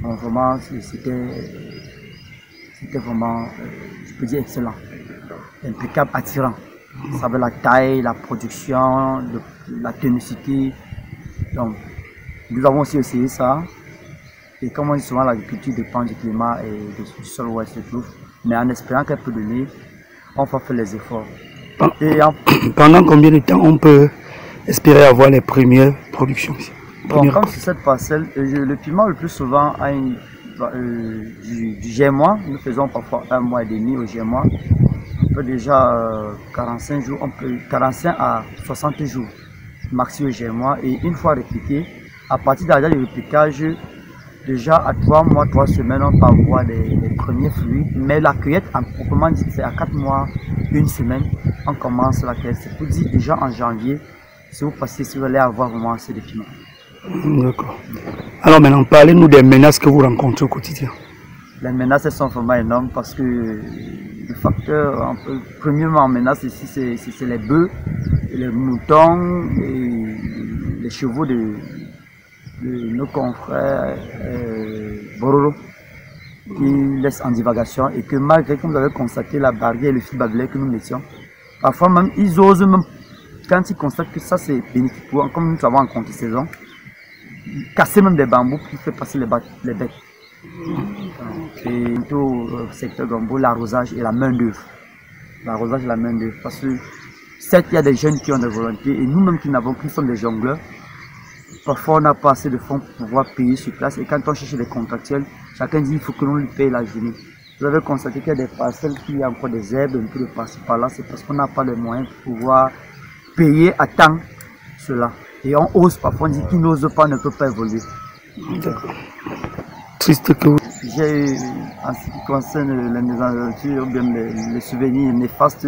Donc vraiment, c'était vraiment, je peux dire, excellent, impeccable, attirant. Ça avait la taille, la production, la ténicité. Donc, nous avons aussi essayé ça. Et comme on dit souvent, l'agriculture dépend du climat et du sol où elle se trouve. Mais en espérant qu'elle peut donner, on va faire les efforts. Pendant combien de temps on peut espérer avoir les premières productions? Bon, comme sur cette parcelle, le piment le plus souvent a du G-mois. Nous faisons parfois 1 mois et demi au G-mois. On peut déjà 45 jours, on peut 45 à 60 jours maxi au G-mois. Et une fois répliqué, à partir de la date de répliquage, déjà à 3 mois, 3 semaines, on peut avoir les premiers fruits. Mais la cueillette, proprement dit, c'est à 4 mois, 1 semaine, on commence la cueillette. C'est pour dire déjà en janvier, si vous passez, si vous allez avoir vraiment assez de piments. D'accord. Alors maintenant, parlez-nous des menaces que vous rencontrez au quotidien. Les menaces, elles sont vraiment énormes parce que le facteur, premièrement en menace ici, c'est les bœufs, les moutons et les chevaux de nos confrères Bororo qui laissent en divagation et que malgré que vous avez constaté la barrière et le fil barbelé que nous mettions, parfois même ils osent même, quand ils constatent que ça c'est bénéfique pour eux, comme nous avons en contre-saison, casser même des bambous qui fait passer les bêtes. Et tout au secteur Gombo, l'arrosage et la main d'œuvre. L'arrosage et la main d'œuvre. Parce que certes il y a des jeunes qui ont des volontés et nous-mêmes qui n'avons plus, sommes des jongleurs. Parfois, on n'a pas assez de fonds pour pouvoir payer sur place. Et quand on cherche des contractuels, chacun dit qu'il faut que l'on lui paye la journée. Vous avez constaté qu'il y a des parcelles qui ont encore des herbes, un peu de par-ci par-là. C'est parce qu'on n'a pas les moyens pour pouvoir payer à temps cela. Et on ose parfois, on dit qu'il n'ose pas, ne peut pas évoluer. Triste que vous... J'ai eu, en ce qui concerne les mésaventures, bien les souvenirs néfastes,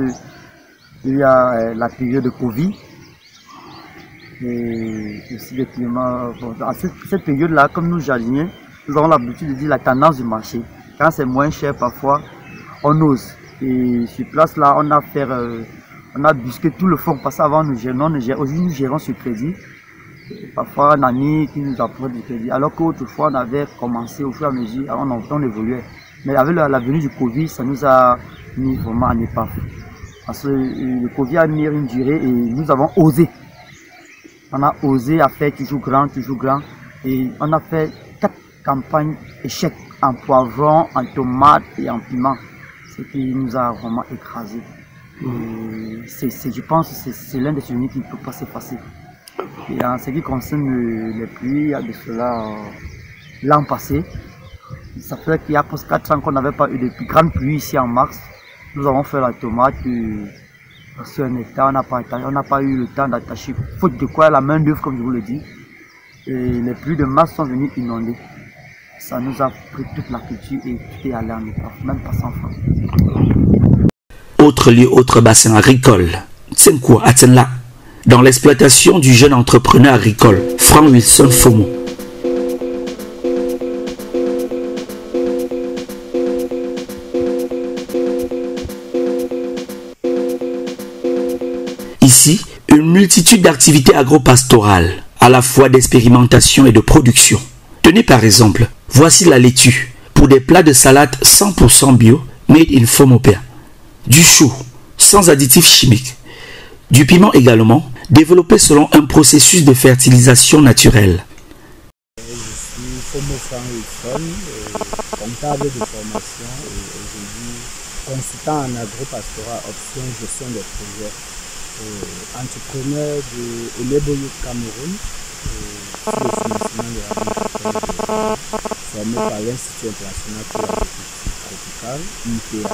il y a la période de Covid. Et aussi le climat. Bon, à cette période-là, comme nous jardiniers, nous avons l'habitude de dire la tendance du marché. Quand c'est moins cher, parfois, on ose. Et sur place, là, on a busqué tout le fond. Parce qu'avant, aujourd'hui, nous gérons sur crédit. Et parfois, un ami qui nous apporte du crédit. Alors qu'autrefois, on avait commencé au fur et à mesure, on évoluait. Mais avec la venue du Covid, ça nous a mis vraiment en épave. Parce que le Covid a mis une durée et nous avons osé. On a osé à faire toujours grand, et on a fait 4 campagnes échecs en poivron, en tomates et en piment, ce qui nous a vraiment écrasé. Je pense que c'est l'un des souvenirs qui ne peut pas s'effacer. Et en ce qui concerne les pluies, il y a de cela l'an passé. Ça fait qu'il y a presque 4 ans qu'on n'avait pas eu de plus grandes pluies ici en mars. Nous avons fait la tomate. Sur un hectare, on n'a pas eu le temps d'attacher, faute de quoi la main d'œuvre, comme je vous le dis. Et les pluies de mars sont venues inonder. Ça nous a pris toute la culture et tout est allé en état, même pas 100 francs. Autre lieu, autre bassin agricole, Tsenkwa, à Tsenla, dans l'exploitation du jeune entrepreneur agricole, Frank Wilson Fomo. Ici, une multitude d'activités agro-pastorales, à la fois d'expérimentation et de production. Tenez par exemple, voici la laitue, pour des plats de salade 100% bio, made in Fomopea. Du chou, sans additifs chimiques. Du piment également, développé selon un processus de fertilisation naturelle. Je suis Fomo Frank Wilson, comptable de formation et aujourd'hui consultant en agro-pastoral option gestion des projets. Entrepreneur de Eleboyo Cameroun sous le financement de la Banque formé par l'Institut international pour l'agriculture tropicale, IPA.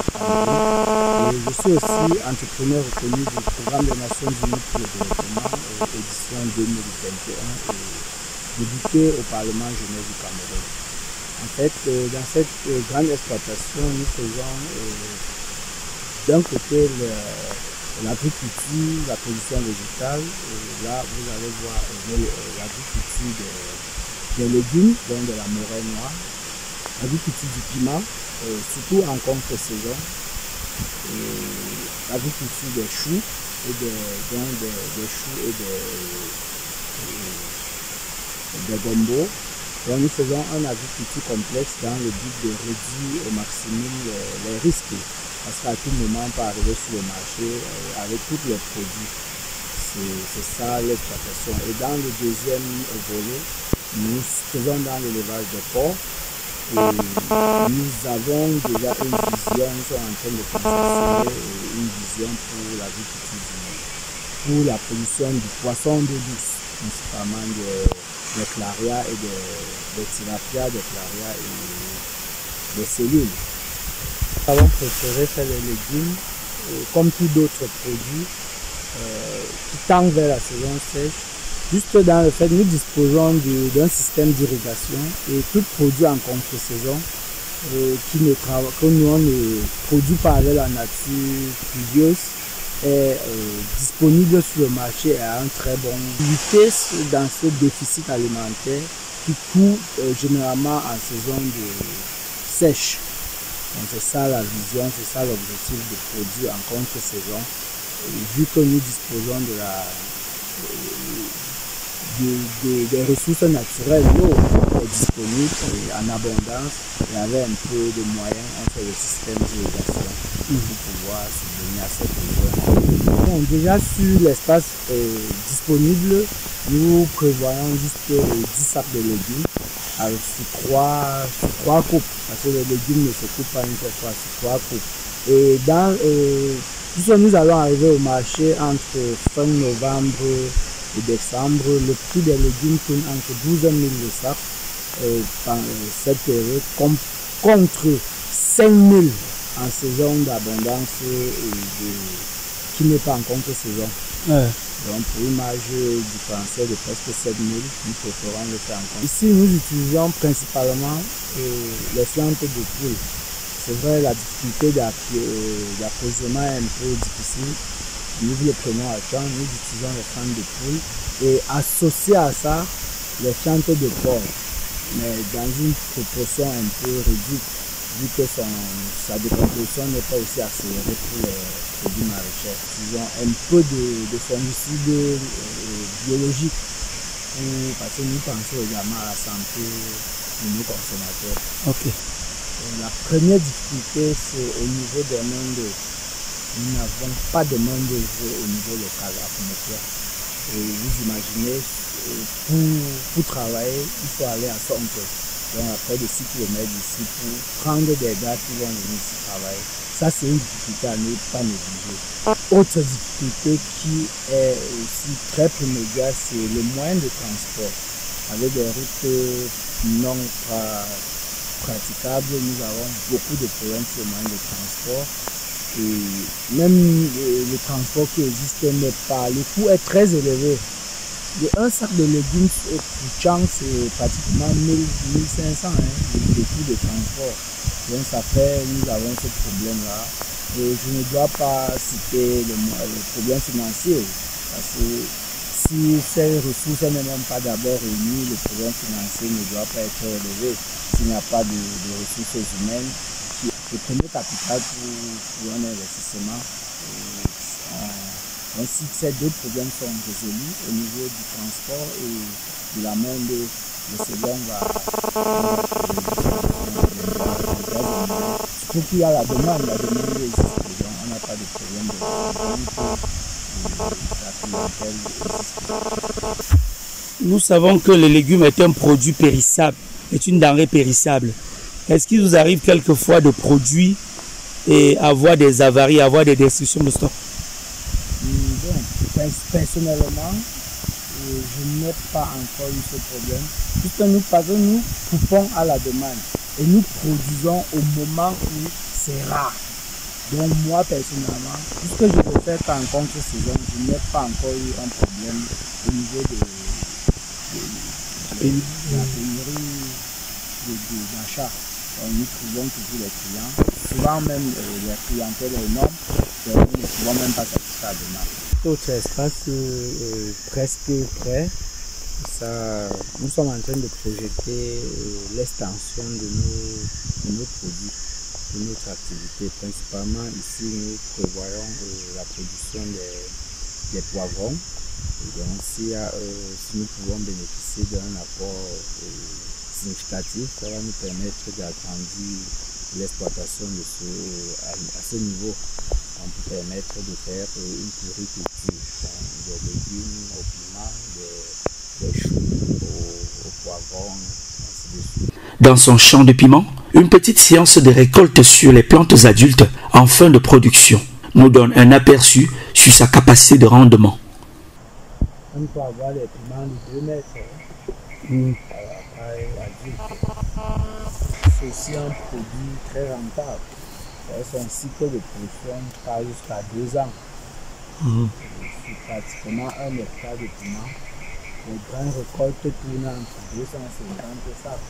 Et je suis aussi entrepreneur reconnu du programme des Nations Unies pour le développement, édition 2021, débuté au Parlement Genève du Cameroun. En fait, dans cette grande exploitation, nous faisons d'un côté l'agriculture, la production végétale. Là, vous allez voir l'agriculture des légumes, donc de la morée noire, l'agriculture du piment, surtout en contre-saison, l'agriculture des choux, et des choux et des gombos. Donc nous faisons une agriculture complexe dans le but de réduire au maximum les risques. Parce qu'à tout moment, on peut arriver sur le marché avec tous les produits. C'est ça l'exploitation. Et dans le deuxième volet, nous faisons dans l'élevage de porcs. Nous avons déjà une vision, nous sommes en train de construire une vision pour l'agriculture, pour la production du poisson d'eau douce, principalement des clarias et des tilapias, des clarias et des cellules. Nous avons préféré faire les légumes, comme tous d'autres produits, qui tendent vers la saison sèche. Juste dans le fait que nous disposons d'un système d'irrigation et tout produit en contre-saison que nous on ne produit pas avec la nature pluvieuse est disponible sur le marché et a un très bon lutter dans ce déficit alimentaire qui court généralement en saison de sèche. Donc c'est ça la vision, c'est ça l'objectif de produire en contre-saison. Vu que nous disposons des ressources naturelles, l'eau est disponible en abondance et avec un peu de moyens, on fait le système d'irrigation pour pouvoir subvenir à cette besoin. Bon, déjà sur l'espace disponible, nous prévoyons juste 10 sacs de légumes sur trois coupes, parce que les légumes ne se coupent pas une seule fois, sur 3 coupes. Et puisque nous allons arriver au marché entre fin novembre et décembre, le prix des légumes tourne entre 12 000 le sac dans cette période, contre 5 000 en saison d'abondance qui n'est pas en contre-saison. Ouais. Donc pour une marge différentielle de presque 7 000, nous préférons le faire en compte. Ici, nous utilisons principalement les fientes de poules. C'est vrai, la difficulté d'approvisionnement est un peu difficile. Nous le prenons à temps, nous utilisons les fientes de poules et associé à ça, les fientes de porc, mais dans une proportion un peu réduite, vu que sa décomposition n'est pas aussi accélérée pour les produits maraîchers. Ils ont un peu de fongicides biologiques, parce que nous pensons également à la santé de nos consommateurs. Okay. La première difficulté, c'est au niveau des main-d'œuvre. Nous n'avons pas de main-d'œuvre au niveau local à Pomofia. Et vous imaginez, pour travailler, il faut aller à Sonke. Donc à près de 6 km d'ici pour prendre des gars qui vont venir ici travailler. Ça, c'est une difficulté à ne pas négliger. Autre difficulté qui est aussi très primordiale, c'est le moyen de transport. Avec des routes non praticables, nous avons beaucoup de problèmes sur le moyen de transport. Et même le transport qui existe n'est pas, le coût est très élevé. Un sac de légumes au Pouchang, c'est pratiquement 1500 le coût de transport. Donc ça fait, nous avons ce problème-là. Et je ne dois pas citer le problème financier, parce que si ces ressources ne sont pas d'abord réunies, le problème financier ne doit pas être élevé. S'il n'y a pas de ressources humaines, le premier capital pour un investissement. Ainsi, ces deux problèmes sont résolus au niveau du transport et de la main-d'œuvre. Le second va surtout qu'il y a la demande existe. Donc, on n'a pas de problème de Nous savons que le légume est un produit périssable, est une denrée périssable. Est-ce qu'il vous arrive quelquefois de produire et avoir des avaries, avoir des destructions de stock? Bon, personnellement, je n'ai pas encore eu ce problème. Puisque nous coupons à la demande et nous produisons au moment où c'est rare. Donc moi personnellement, puisque je peux faire qu'en contre-saison, je n'ai pas encore eu un problème au niveau de la pénurie d'achat. Nous trouvons toujours les clients. Souvent même les clientèles énormes, nous ne pouvons même pas satisfaire la demande. Notre espace presque prêt. Ça, nous sommes en train de projeter l'extension de nos produits, de notre activité. Principalement ici, nous prévoyons la production des poivrons. Et donc, si nous pouvons bénéficier d'un apport significatif, ça va nous permettre d'agrandir l'exploitation à ce niveau. On peut permettre de faire une pluriculture, des légumes au piment, des choux au poivron, ainsi de suite. Dans son champ de piment, une petite séance de récolte sur les plantes adultes en fin de production nous donne un aperçu sur sa capacité de rendement. On peut avoir les piments de 2 mètres à adulte. C'est aussi un produit très rentable. Son cycle de production part jusqu'à 2 ans. C'est pratiquement 1 hectare de piment. Les grandes récoltes tournent entre 250 sacs.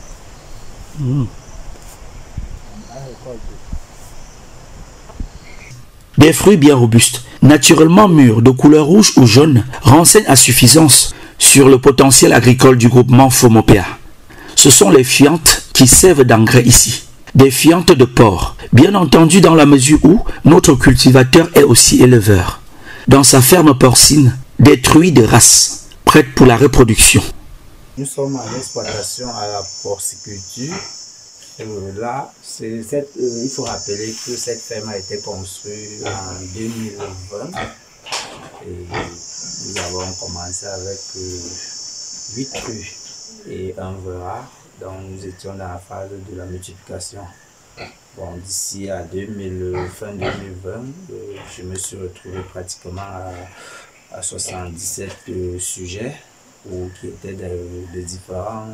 Des fruits bien robustes, naturellement mûrs de couleur rouge ou jaune, renseignent à suffisance sur le potentiel agricole du groupement Fomopea. Ce sont les fientes qui servent d'engrais ici. Des fientes de porc, bien entendu dans la mesure où notre cultivateur est aussi éleveur. Dans sa ferme porcine, des truies de race, prêtes pour la reproduction. Nous sommes en exploitation à la porciculture. Là, il faut rappeler que cette ferme a été construite en 2020. Et nous avons commencé avec 8 crues et un veras. Donc nous étions dans la phase de la multiplication. Bon, d'ici à fin 2020, je me suis retrouvé pratiquement à 77 sujets qui étaient de différents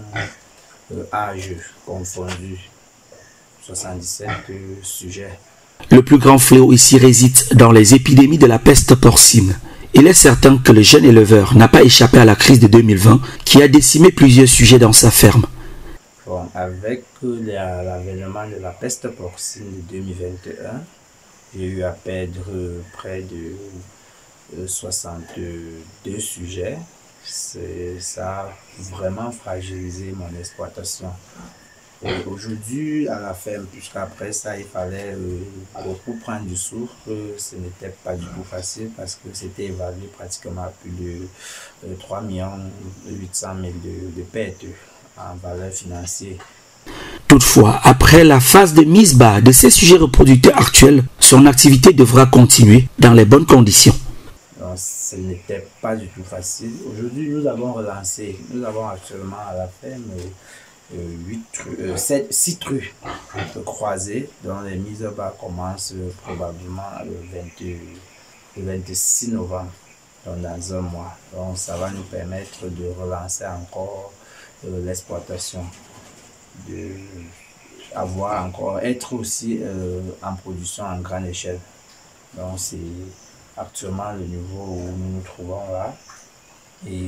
âges confondus. 77 sujets. Le plus grand fléau ici réside dans les épidémies de la peste porcine. Il est certain que le jeune éleveur n'a pas échappé à la crise de 2020 qui a décimé plusieurs sujets dans sa ferme. Bon, avec l'avènement de la peste porcine de 2021, j'ai eu à perdre près de 62 sujets. Ça a vraiment fragilisé mon exploitation. Aujourd'hui, à la ferme, puisqu'après ça, il fallait beaucoup prendre du souffle. Ce n'était pas du tout facile parce que c'était évalué pratiquement à plus de 3 800 000 de pertes en valeur financière. Toutefois, après la phase de mise bas de ces sujets reproducteurs actuels, son activité devra continuer dans les bonnes conditions. Donc, ce n'était pas du tout facile. Aujourd'hui, nous avons relancé. Nous avons actuellement à la ferme 6 truies croisées, dont les mises bas commencent probablement le 26 novembre, donc dans un mois. Donc ça va nous permettre de relancer encore l'exploitation, être aussi en production en grande échelle. Donc c'est actuellement le niveau où nous nous trouvons là. Et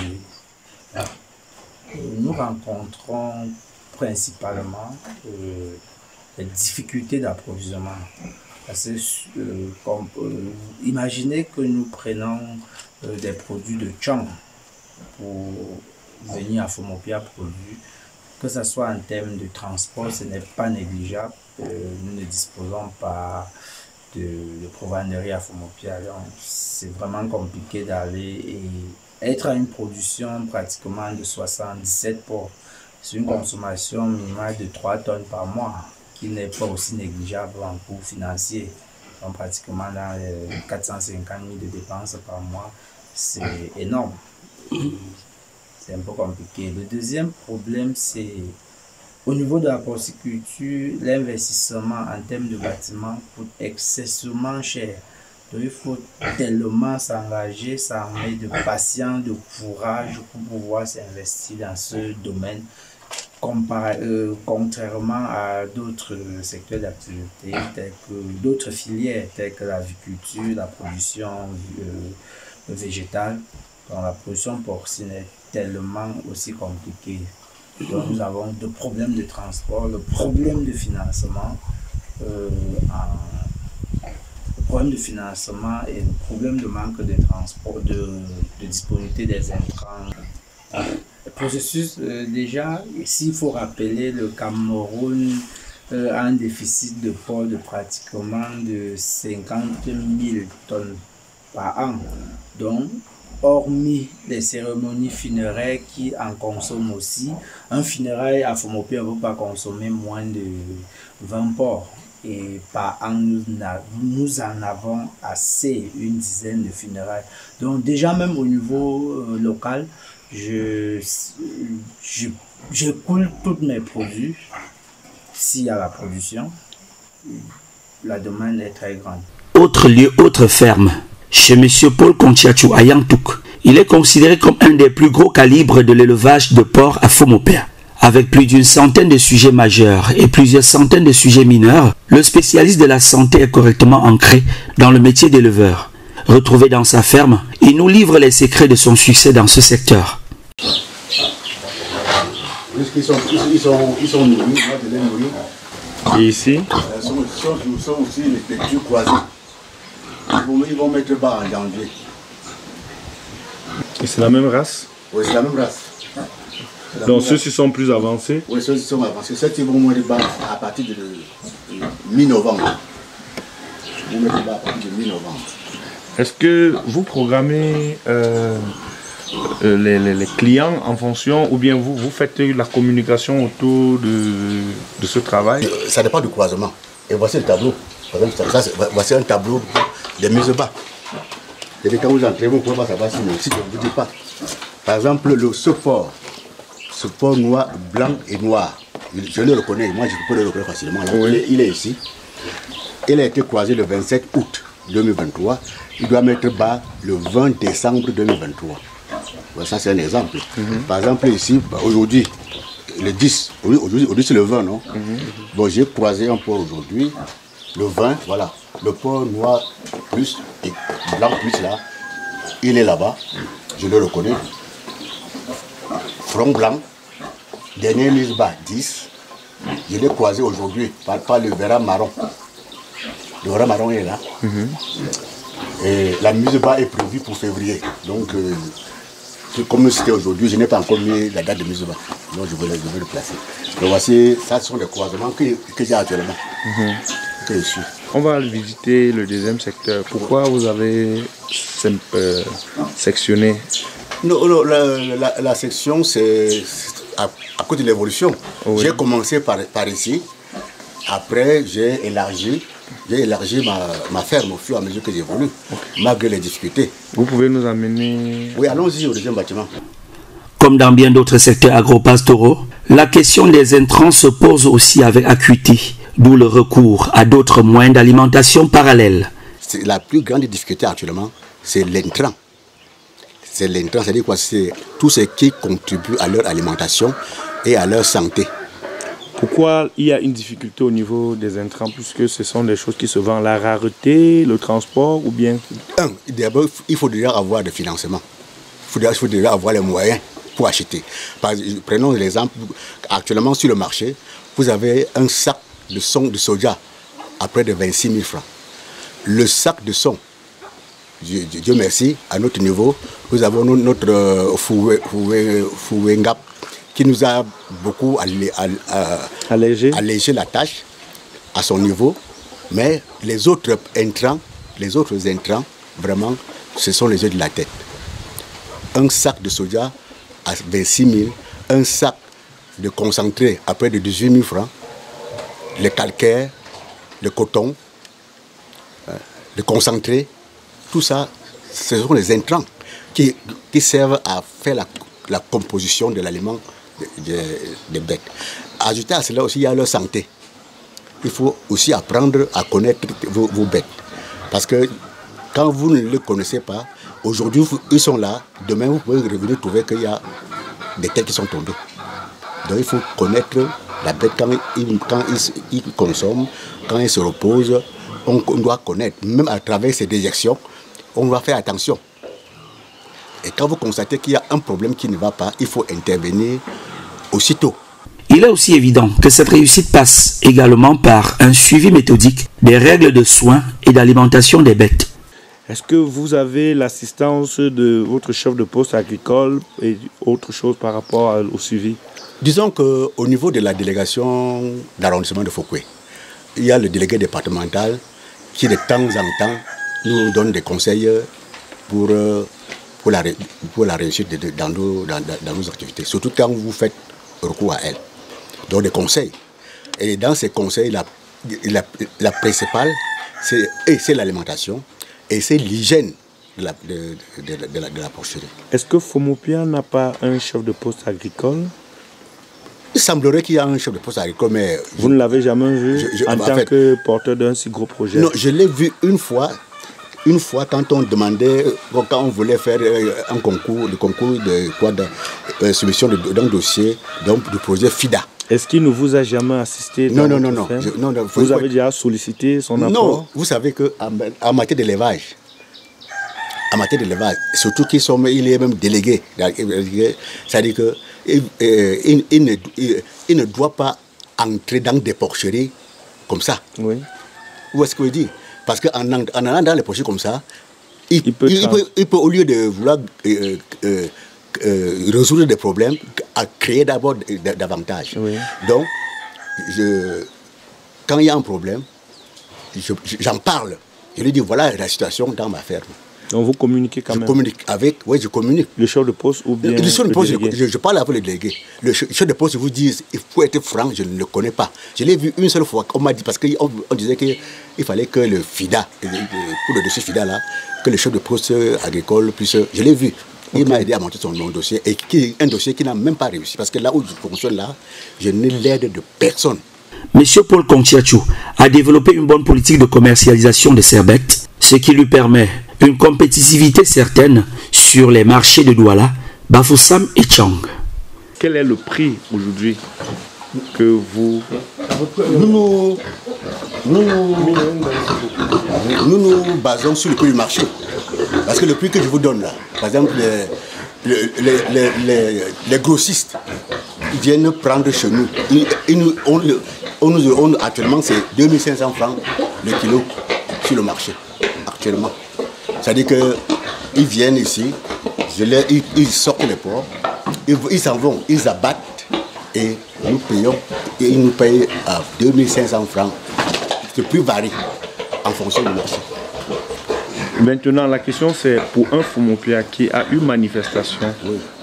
nous rencontrons principalement les difficultés d'approvisionnement. Parce que imaginez que nous prenons des produits de Tchang pour venir à Fomopea produire, que ce soit en termes de transport, ce n'est pas négligeable. Nous ne disposons pas de provenderie à Fomopea, donc c'est vraiment compliqué d'aller et être à une production pratiquement de 77 porcs. C'est une consommation minimale de 3 tonnes par mois, qui n'est pas aussi négligeable en coût financier. Donc pratiquement dans les 450 000 de dépenses par mois, c'est énorme. C'est un peu compliqué. Le deuxième problème, c'est au niveau de la porciculture, l'investissement en termes de bâtiments coûte excessivement cher. Donc il faut tellement s'engager, s'armer de patience, de courage pour pouvoir s'investir dans ce domaine. Contrairement à d'autres secteurs d'activité, d'autres filières telles que l'aviculture, la production végétale. Donc la production porcine est tellement aussi compliquée. Donc nous avons des problèmes de transport, le problème de financement, le problème de financement et le problème de manque de transport, de disponibilité des intrants. Le processus, déjà, ici, il faut rappeler, le Cameroun a un déficit de porc de pratiquement de 50 000 tonnes par an. Donc, hormis les cérémonies funéraires qui en consomment aussi, un funérail à Fomopé ne peut pas consommer moins de 20 porcs. Et par an, nous en avons assez, une dizaine de funérailles. Donc déjà, même au niveau local, j'écoule tous mes produits. S'il y a la production, la demande est très grande. Autre lieu, autre ferme. Chez M. Paul Kontiachou à Yantouk, il est considéré comme un des plus gros calibres de l'élevage de porcs à Fomopé. Avec plus d'une centaine de sujets majeurs et plusieurs centaines de sujets mineurs, le spécialiste de la santé est correctement ancré dans le métier d'éleveur. Retrouvé dans sa ferme, il nous livre les secrets de son succès dans ce secteur. Ils sont nourris, moi je les nourris. Et ici Ils sont aussi les petits croisés. Ils vont mettre bas en janvier. Et c'est la même race? Oui, c'est la même race. Donc ceux-ci sont plus avancés? Oui, ceux-ci sont avancés. Ceux-ci vont mettre bas à partir de mi-novembre. Vous mettez bas à partir de mi-novembre. Est-ce que vous programmez les clients en fonction, ou bien vous faites la communication autour de ce travail? Ça dépend du croisement. Et voici le tableau. Par exemple, voici un tableau des mise-bas. Et quand vous entrez, vous ne pouvez pas savoir si je ne vous dis pas. Par exemple, ce porc noir, blanc et noir, je le reconnais, moi je peux le reconnaître facilement. Oui. Il est ici. Il a été croisé le 27 août 2023. Il doit mettre bas le 20 décembre 2023. Voilà, ça c'est un exemple. Par exemple ici, aujourd'hui, le 10, aujourd'hui c'est le 20, non? Bon, j'ai croisé un porc aujourd'hui, le 20, voilà. Le porc noir plus et blanc plus là, il est là-bas, je le reconnais. Front blanc, dernier mise bas 10, je l'ai croisé aujourd'hui par le verra marron. Le verra marron est là. Et la mise bas est prévue pour février. Donc, comme c'était aujourd'hui, je n'ai pas encore mis la date de mise bas. Donc, je vais le placer. Donc, voici, ça sont les croisements que j'ai actuellement. On va visiter le deuxième secteur. Pourquoi vous avez sectionné? Non, la section, c'est à cause de l'évolution. Oui. J'ai commencé par ici. Après, j'ai élargi ma ferme au fur et à mesure que j'évolue, malgré les difficultés. Vous pouvez nous amener? Oui, allons-y au deuxième bâtiment. Comme dans bien d'autres secteurs agro-pastoraux, la question des intrants se pose aussi avec acuité, d'où le recours à d'autres moyens d'alimentation parallèles. La plus grande difficulté actuellement, c'est l'intrant. C'est l'intrant, c'est-à-dire quoi? C'est tout ce qui contribue à leur alimentation et à leur santé. Pourquoi il y a une difficulté au niveau des intrants, puisque ce sont des choses qui se vendent, la rareté, le transport ou bien? D'abord, il faut déjà avoir des financements. Il faut déjà avoir les moyens pour acheter. Prenons l'exemple, actuellement sur le marché, vous avez un sac de son de soja à près de 26 000 francs. Le sac de son, Dieu merci, à notre niveau, nous avons notre Foué Ngap qui nous a beaucoup allégé la tâche à son niveau. Mais les autres intrants, vraiment, ce sont les yeux de la tête. Un sac de soja à 26 000, un sac de concentré à près de 18 000 francs, le calcaire, le coton, le concentré, tout ça, ce sont les intrants qui servent à faire la composition de l'aliment des bêtes. Ajouter à cela aussi, il y a leur santé. Il faut aussi apprendre à connaître vos bêtes. Parce que Quand vous ne les connaissez pas, aujourd'hui, ils sont là. Demain, vous pouvez revenir trouver qu'il y a des têtes qui sont tombées. Donc, il faut connaître la bête quand il consomme, quand il se repose. On doit connaître, même à travers ces déjections, on doit faire attention. Et quand vous constatez qu'il y a un problème qui ne va pas, il faut intervenir aussitôt. Il est aussi évident que cette réussite passe également par un suivi méthodique des règles de soins et d'alimentation des bêtes. Est-ce que vous avez l'assistance de votre chef de poste agricole et autre chose par rapport au suivi? Disons qu'au niveau de la délégation d'arrondissement de Fouquet, il y a le délégué départemental qui de temps en temps nous donne des conseils pour la réussite dans nos activités, surtout quand vous faites recours à elle. Donc des conseils. Et dans ces conseils, la principale, c'est l'alimentation et c'est l'hygiène de la porcherie. Est-ce que Fomopia n'a pas un chef de poste agricole? Il semblerait qu'il y a un chef de poste agricole, mais... Vous ne l'avez jamais vu en tant que porteur d'un si gros projet? Non, je l'ai vu une fois quand on demandait, quand on voulait faire un concours, le concours de soumission d'un dossier du projet FIDA. Est-ce qu'il ne vous a jamais assisté? Non. Vous avez déjà sollicité son apport? Non, vous savez qu'en matière d'élevage, surtout il est même délégué, c'est-à-dire qu'il ne doit pas entrer dans des porcheries comme ça. Oui. Où est-ce que je dis? Parce qu'en allant dans les porcheries comme ça, il peut, au lieu de vouloir résoudre des problèmes, créer d'abord davantage. Oui. Donc, quand il y a un problème, j'en parle. Je lui dis, voilà la situation dans ma ferme. Donc vous communiquez quand même? Je communique. Le chef de poste ou bien le chef de poste, je parle avec le délégué. Le chef de poste, je vous dis, il faut être franc, je ne le connais pas. Je l'ai vu une seule fois, on m'a dit, parce qu'on disait qu'il fallait que le FIDA, pour le dossier FIDA là, que le chef de poste agricole puisse... Je l'ai vu. Il m'a aidé à monter son dossier, et un dossier qui n'a même pas réussi. Parce que là où je fonctionne là, je n'ai l'aide de personne. Monsieur Paul Contiachou a développé une bonne politique de commercialisation de ses bêtes, ce qui lui permet une compétitivité certaine sur les marchés de Douala, Bafoussam et Tchang. Quel est le prix aujourd'hui que vous... Nous nous basons sur le prix du marché. Parce que le prix que je vous donne là, par exemple, les grossistes viennent prendre chez nous. Actuellement, c'est 2500 francs le kilo sur le marché. Actuellement. C'est-à-dire qu'ils viennent ici, ils sortent les porcs, ils s'en vont, ils abattent et nous payons. Et ils nous payent à 2500 francs. Le prix varie en fonction du marché. Maintenant, la question c'est pour un Fomopia qui a eu manifestation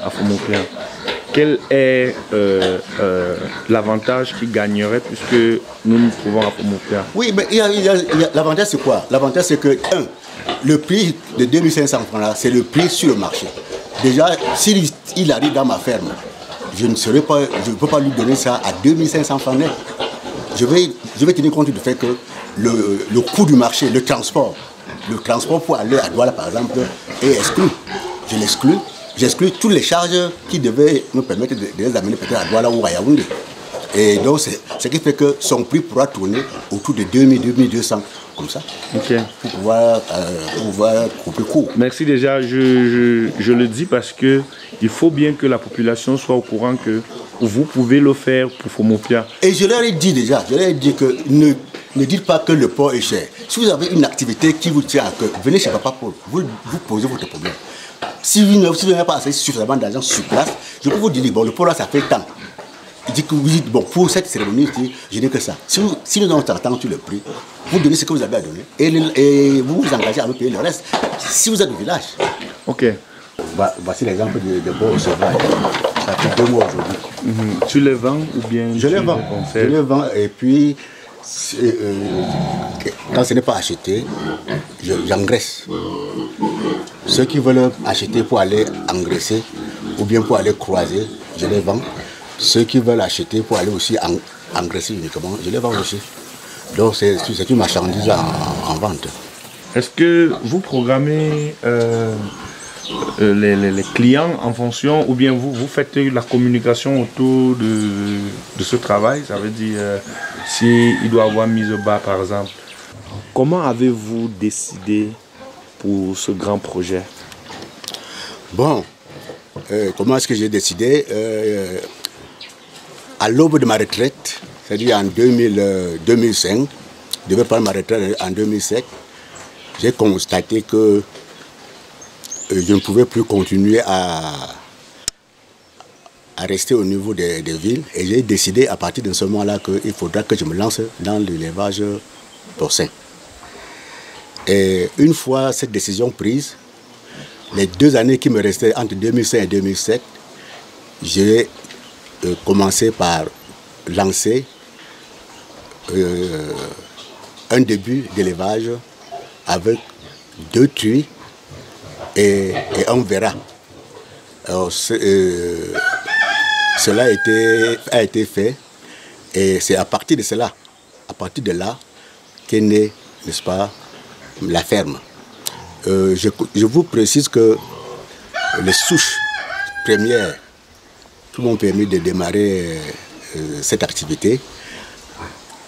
à Fomopia, quel est l'avantage qu'il gagnerait puisque nous nous trouvons à Fomopia? Oui, mais l'avantage c'est quoi? L'avantage c'est que, le prix de 2500 francs là, c'est le prix sur le marché. Déjà, s'il arrive dans ma ferme, je ne peux pas lui donner ça à 2500 francs net. Je vais tenir compte du fait que le coût du marché, le transport pour aller à Douala par exemple est exclu. Je l'exclus. J'exclus toutes les charges qui devaient nous permettre de les amener peut-être à Douala ou à Yaoundé. Et donc, ce qui fait que son prix pourra tourner autour de 2000-2200, comme ça, pour pouvoir couper court. Merci déjà, je le dis parce que il faut bien que la population soit au courant que vous pouvez le faire pour Fomopia. Et je leur ai dit déjà, que ne dites pas que le porc est cher. Si vous avez une activité qui vous tient à cœur, venez chez Papa Paul, vous posez votre problème. Si vous n'avez pas assez suffisamment d'argent sur place, je peux vous dire, bon, le porc là, ça fait tant. Il dit que vous dites, bon, pour cette cérémonie, je n'ai que ça. Si nous avons entendu sur le prix, vous donnez ce que vous avez à donner et vous vous engagez à nous payer le reste. Si vous êtes au village. Ok. Voici l'exemple de porc au sauvage. Ça fait 2 mois aujourd'hui. Tu les vends ou bien je les vends. Je les vends et puis, quand ce n'est pas acheté, j'engraisse. Ceux qui veulent acheter pour aller engraisser ou bien pour aller croiser, je les vends. Ceux qui veulent acheter pour aller aussi engraisser uniquement, je les vends aussi. Donc c'est une marchandise en vente. Est-ce que vous programmez les clients en fonction, ou bien vous faites la communication autour de ce travail? Ça veut dire s'il doit avoir mise au bas par exemple. Comment avez-vous décidé pour ce grand projet? Bon, comment est-ce que j'ai décidé? À l'aube de ma retraite, c'est-à-dire en 2005, je devais prendre ma retraite en 2007, j'ai constaté que je ne pouvais plus continuer à rester au niveau des villes, et j'ai décidé à partir de ce moment-là qu'il faudra que je me lance dans l'élevage porcin. Et une fois cette décision prise, les 2 années qui me restaient entre 2005 et 2007, j'ai commencé par lancer un début d'élevage avec 2 truies et un verra. Alors, cela a été fait, et c'est à partir de cela, à partir de là, qu'est née, n'est-ce pas, la ferme. Je vous précise que les souches premières qui m'ont permis de démarrer cette activité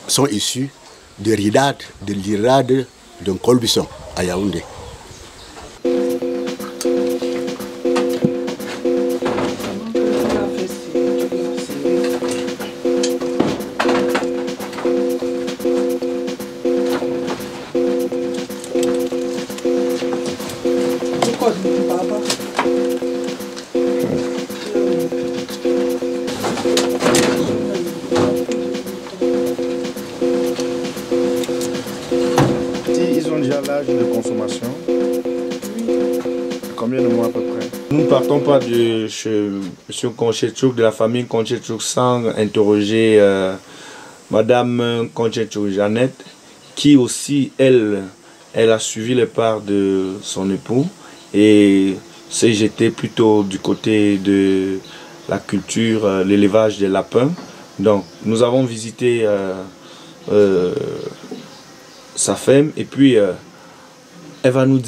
sont issues de l'irade d'un colbuisson à Yaoundé. Ils ont déjà l'âge de consommation. Combien de mois à peu près? Nous ne partons pas de chez M. Konchetchouk, de la famille Konchetchouk, sans interroger Madame Konchetchouk Jeannette, qui aussi, elle a suivi les pas de son époux et s'est jetée plutôt du côté de la culture, l'élevage des lapins. Donc, nous avons visité sa ferme, et puis elle va nous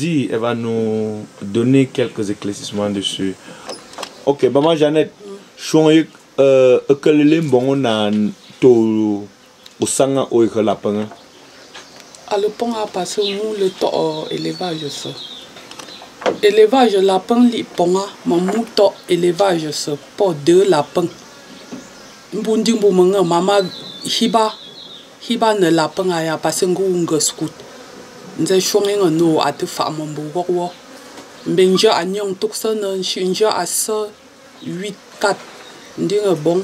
donner quelques éclaircissements dessus. Ok, maman Jeannette, je que le bon on to au sanga au lapin. À le pont a passé le temps élevage ça. Élevage lapin li pont a mamouto élevage ça pour 2 lapins. Mbundi mbumanga mama hiba ne lapin a ya passé ngunga scout. Nze shonga no at femme mbu wo. Benja anyong tuksa na shinja asa 8-4 ndinga bon.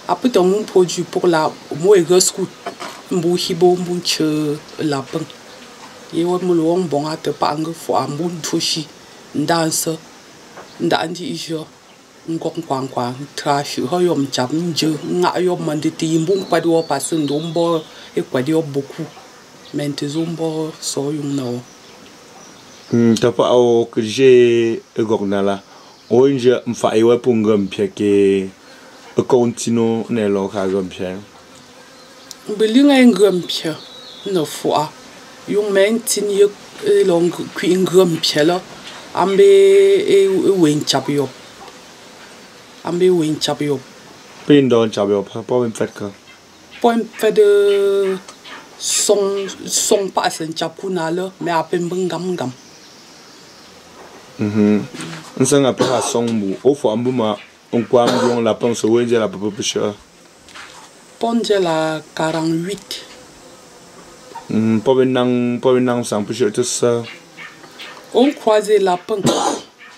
Après ton produit pour la moelle scout. Mbu hibo mbu che lapin. Yewa mulong bon at pang fo mbu tushi ndansa ndandi ijo ngok kwang trash ho yom chap nje nga yom manditi mbu kwadi passe ndombo e kwadi beaucoup mente zombo so yung no tapa o que j'ai gognala onje mfa ewe pungam pieke e continue ne lo ka gompia belinga ngompia no foa yung mentin ye long kwi ngompia lo ambe e wen chap yo ambe wen chap yo pindon chap yo pa ben fait ka point fait de son pas un chapuna là mais à peine bengam gam on a pas son mou au fond ma on quoi on la pense où est la peu plus cher ponge la 48 pas venant sans plus cher tout ça on croisé la peng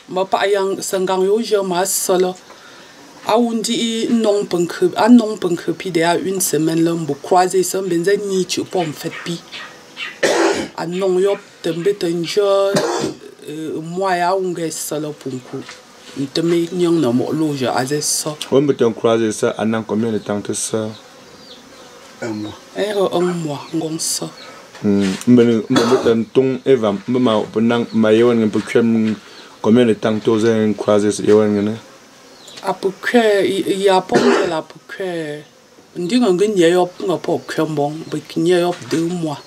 ma pa yang sangang yo je ma solo a undi non peng a non peng pi de a une semaine là bo croiser ça benza ni tu pom fait pi a non yo tembe tenjo moi ya unge solo punku nteme nyong na mo loge a ça on peut en croiser ça en combien de temps que ça 1 mois un mois ngon ça mais ton eva ma pendant ma yewan un peu combien de temps tu as croisé ce yewan à peu près il y a pas de à peu près on dit qu'on gagne yo pas bon mais qu'il y a 2 mois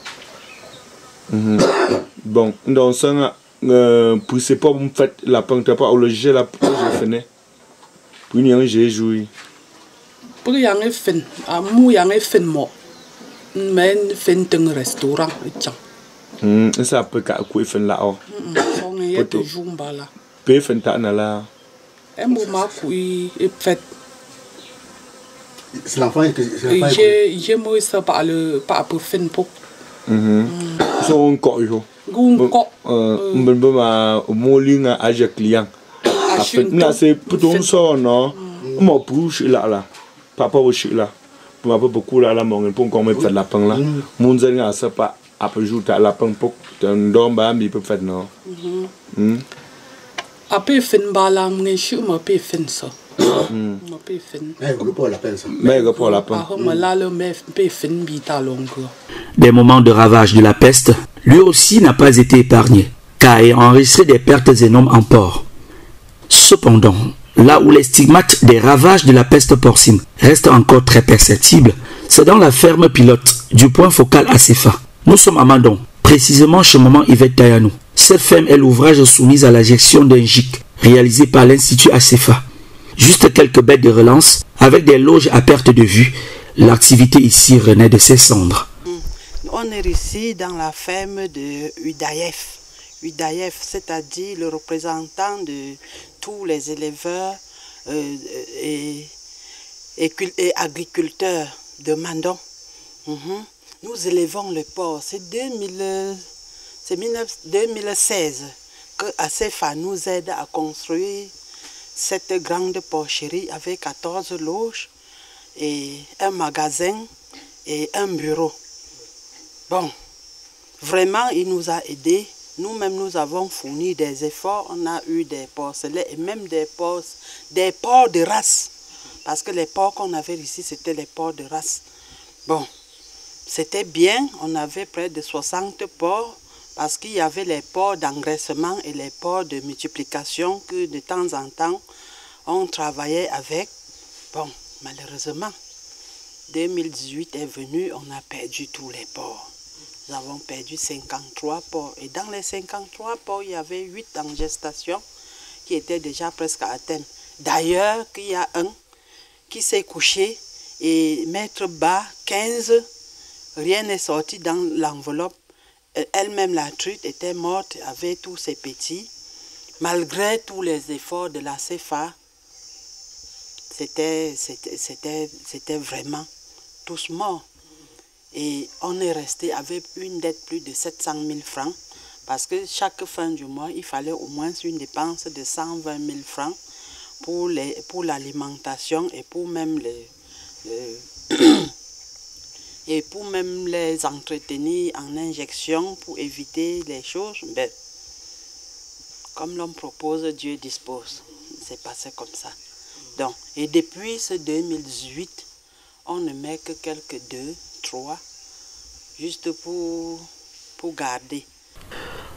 Bon, donc ça, pour c'est pas vous faites la pente, pas au loger la fenêtre. Pour n'y j'ai joué. Pour y en fin, à mou y en fin moi. Mais fin un restaurant, ça peut qu'à quoi faire là. On est toujours là. Peut faire ta là. Un moment qui est fait. C'est l'enfant que j'ai moi ça pas pour fin pour. So encore yo. Moling à client. Là c'est plutôt ça non. Moi push là. Papa aussi là. Pour pas beaucoup là mon pour qu'on me fait la pain là. Mon zenga ça pas après jour ta la pain pour un domba mi peut faire non. Après fin bala mon chou m'a pas fin ça. M'a pas fin. Mais pour la peine ça. Mais pour la pain. Là le mais pas fin bita longue. Des moments de ravage de la peste, lui aussi n'a pas été épargné, car il a enregistré des pertes énormes en porc. Cependant, là où les stigmates des ravages de la peste porcine restent encore très perceptibles, c'est dans la ferme pilote du point focal Acefa. Nous sommes à Mandon, précisément chez maman Yvette Tayanou. Cette ferme est l'ouvrage soumise à la gestion d'un GIC, réalisé par l'Institut Acefa. Juste quelques bêtes de relance, avec des loges à perte de vue, l'activité ici renaît de ses cendres. On est ici dans la ferme de Udaïef. Udaïef, c'est-à-dire le représentant de tous les éleveurs et agriculteurs de Mandon. Nous élevons le porc. C'est 2016 que Acefa nous aide à construire cette grande porcherie avec 14 loges et un magasin et un bureau. Bon, vraiment, il nous a aidés. Nous-mêmes, nous avons fourni des efforts. On a eu des porcelets et même des porcs de race. Parce que les porcs qu'on avait ici, c'était les porcs de race. Bon, c'était bien. On avait près de 60 porcs parce qu'il y avait les porcs d'engraissement et les porcs de multiplication que de temps en temps, on travaillait avec. Bon, malheureusement, 2018 est venu, on a perdu tous les porcs. Nous avons perdu 53 porcs. Et dans les 53 porcs, il y avait 8 en gestation qui étaient déjà presque atteints. D'ailleurs, il y a un qui s'est couché et mettre bas 15, rien n'est sorti dans l'enveloppe. Elle-même, la truite, était morte avec tous ses petits. Malgré tous les efforts de la CFA, c'était vraiment tous morts. Et on est resté avec une dette plus de 700 000 francs parce que chaque fin du mois, il fallait au moins une dépense de 120 000 francs pour l'alimentation et pour même les entretenir en injection pour éviter les choses. Ben, comme l'homme propose, Dieu dispose. C'est passé comme ça. Donc, et depuis ce 2018, on ne met que quelques 2, 3, juste pour garder.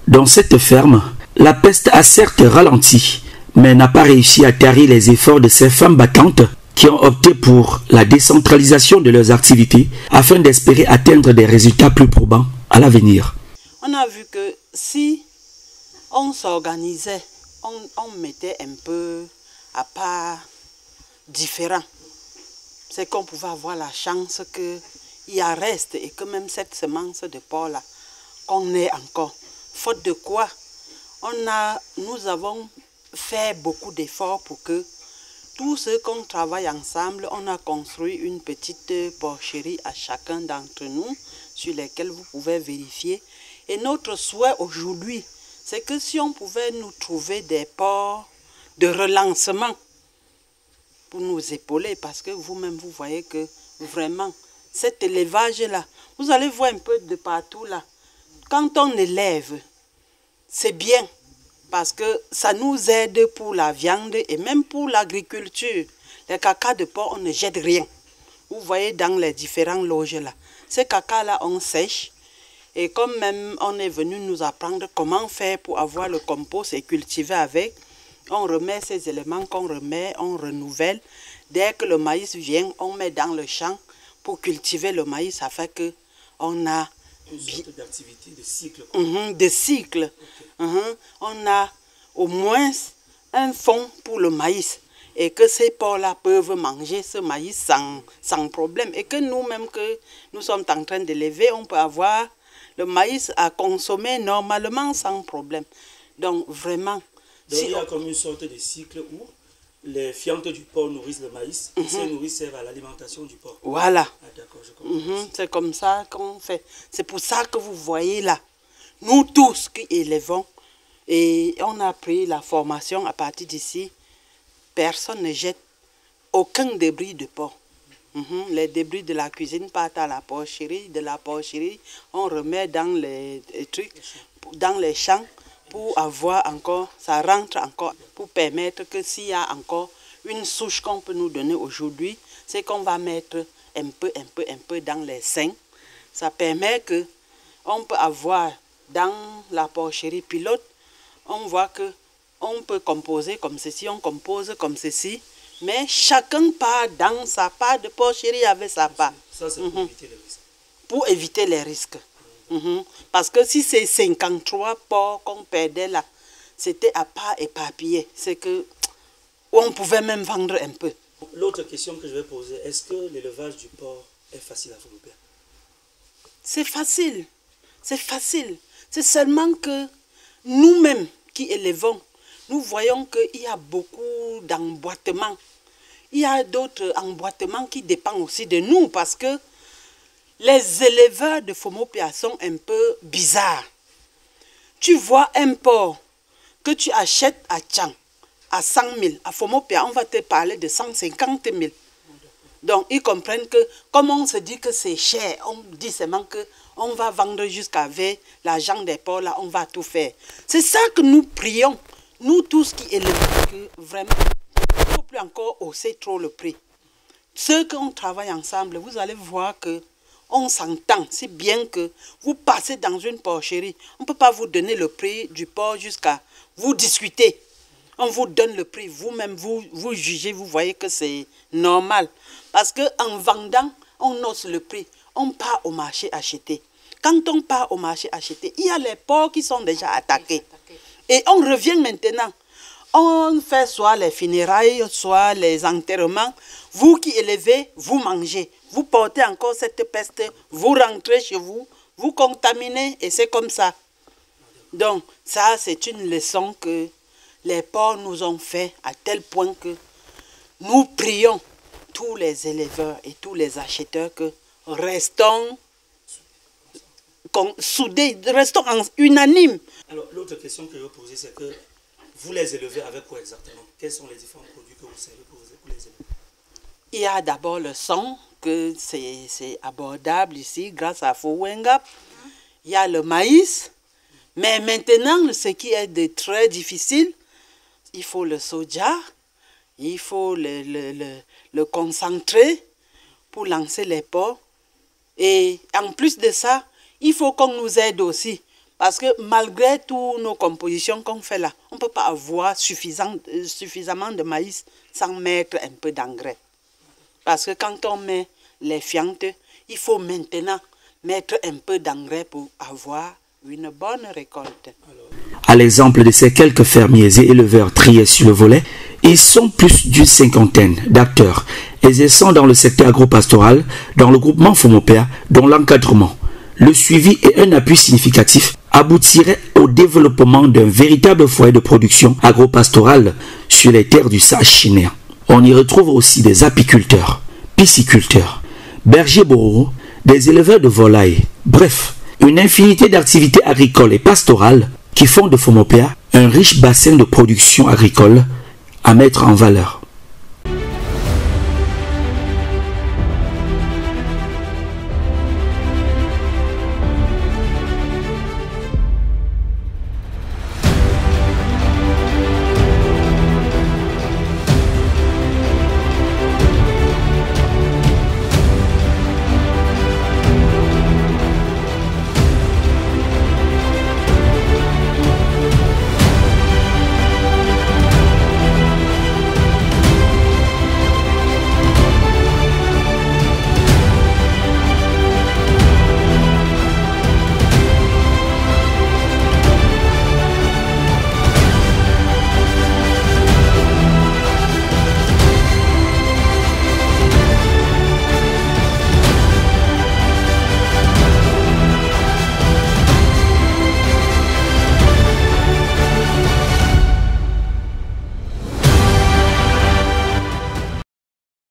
Dans cette ferme, la peste a certes ralenti, mais n'a pas réussi à tarir les efforts de ces femmes battantes qui ont opté pour la décentralisation de leurs activités afin d'espérer atteindre des résultats plus probants à l'avenir. On a vu que si on s'organisait, on mettait un peu à part différent, c'est qu'on pouvait avoir la chance qu'il y a reste et que même cette semence de porc-là, qu'on ait encore. Faute de quoi, nous avons fait beaucoup d'efforts pour que tous ceux qu'on travaille ensemble, on a construit une petite porcherie à chacun d'entre nous sur lesquelles vous pouvez vérifier. Et notre souhait aujourd'hui, c'est que si on pouvait nous trouver des porcs de relancement pour nous épauler, parce que vous-même, vous voyez que vraiment, cet élevage-là, vous allez voir un peu de partout là. Quand on élève, c'est bien, parce que ça nous aide pour la viande et même pour l'agriculture. Les caca de porc, on ne jette rien. Vous voyez dans les différents loges là. Ces caca-là, on sèche. Et comme même on est venu nous apprendre comment faire pour avoir le compost et cultiver avec, on remet ces éléments qu'on remet, on renouvelle. Dès que le maïs vient, on met dans le champ pour cultiver le maïs afin qu'on a Une sorte d'activité, de cycle. De cycle. On a au moins un fonds pour le maïs. Et que ces porcs-là peuvent manger ce maïs sans problème. Et que nous-mêmes, que nous sommes en train d'élever, on peut avoir le maïs à consommer normalement sans problème. Donc vraiment... Donc il y a comme une sorte de cycle où les fientes du porc nourrissent le maïs, et ces nourrices servent à l'alimentation du porc. Voilà. Ah, d'accord, je comprends. C'est comme ça qu'on fait. C'est pour ça que vous voyez là, nous tous qui élevons, et on a pris la formation à partir d'ici, personne ne jette aucun débris de porc. Les débris de la cuisine partent à la porcherie, de la porcherie, on remet dans les trucs, dans les champs, pour avoir encore, ça rentre encore, pour permettre que s'il y a encore une souche qu'on peut nous donner aujourd'hui, c'est qu'on va mettre un peu dans les seins. Ça permet que on peut avoir dans la porcherie pilote, on voit que on peut composer comme ceci, on compose comme ceci, mais chacun part dans sa part de porcherie avec sa part. Ça, c'est pour éviter les risques. Pour éviter les risques. Parce que si c'est 53 porcs qu'on perdait là, c'était à pas éparpillé. C'est que on pouvait même vendre un peu. L'autre question que je vais poser, est-ce que l'élevage du porc est facile à Fomopea? C'est facile. C'est facile. C'est seulement que nous-mêmes qui élevons, nous voyons qu'il y a beaucoup d'emboîtements. Il y a d'autres emboîtements qui dépendent aussi de nous parce que les éleveurs de Fomopea sont un peu bizarres. Tu vois un porc que tu achètes à Tchang, à 100 000. À Fomopea, on va te parler de 150 000. Donc, ils comprennent que, comme on se dit que c'est cher, on dit seulement qu'on va vendre jusqu'à vers l'argent des porcs, là, on va tout faire. C'est ça que nous prions, nous tous qui élevons, que vraiment, il ne faut plus encore hausser trop le prix. Ceux qui travaillent ensemble, vous allez voir que on s'entend, si bien que vous passez dans une porcherie, on ne peut pas vous donner le prix du porc jusqu'à vous discuter. On vous donne le prix, vous-même, vous jugez, vous voyez que c'est normal. Parce qu'en vendant, on ose le prix. On part au marché acheter. Quand on part au marché acheter, il y a les porcs qui sont déjà attaqués. Et on revient maintenant. On fait soit les funérailles, soit les enterrements. Vous qui élevez, vous mangez. Vous portez encore cette peste, vous rentrez chez vous, vous contaminez et c'est comme ça. Donc ça, c'est une leçon que les porcs nous ont fait à tel point que nous prions tous les éleveurs et tous les acheteurs que restons soudés, restons unanimes. Alors l'autre question que je vais poser, c'est que vous les élevez avec quoi exactement? Quels sont les différents produits que vous servez pour les élever? Il y a d'abord le son, que c'est abordable ici grâce à Fowengap. Il y a le maïs. Mais maintenant, ce qui est de très difficile, il faut le soja, il faut le concentré pour lancer les porcs. Et en plus de ça, il faut qu'on nous aide aussi. Parce que malgré toutes nos compositions qu'on fait là, on ne peut pas avoir suffisamment de maïs sans mettre un peu d'engrais. Parce que quand on met les fientes, il faut maintenant mettre un peu d'engrais pour avoir une bonne récolte. À l'exemple de ces quelques fermiers et éleveurs triés sur le volet, ils sont plus d'une cinquantaine d'acteurs exerçant dans le secteur agropastoral, dans le groupement Fomopea, dont l'encadrement, le suivi et un appui significatif aboutiraient au développement d'un véritable foyer de production agropastorale sur les terres du Sahara chinéen. On y retrouve aussi des apiculteurs, pisciculteurs, bergers bororo, des éleveurs de volailles, bref, une infinité d'activités agricoles et pastorales qui font de Fomopea un riche bassin de production agricole à mettre en valeur.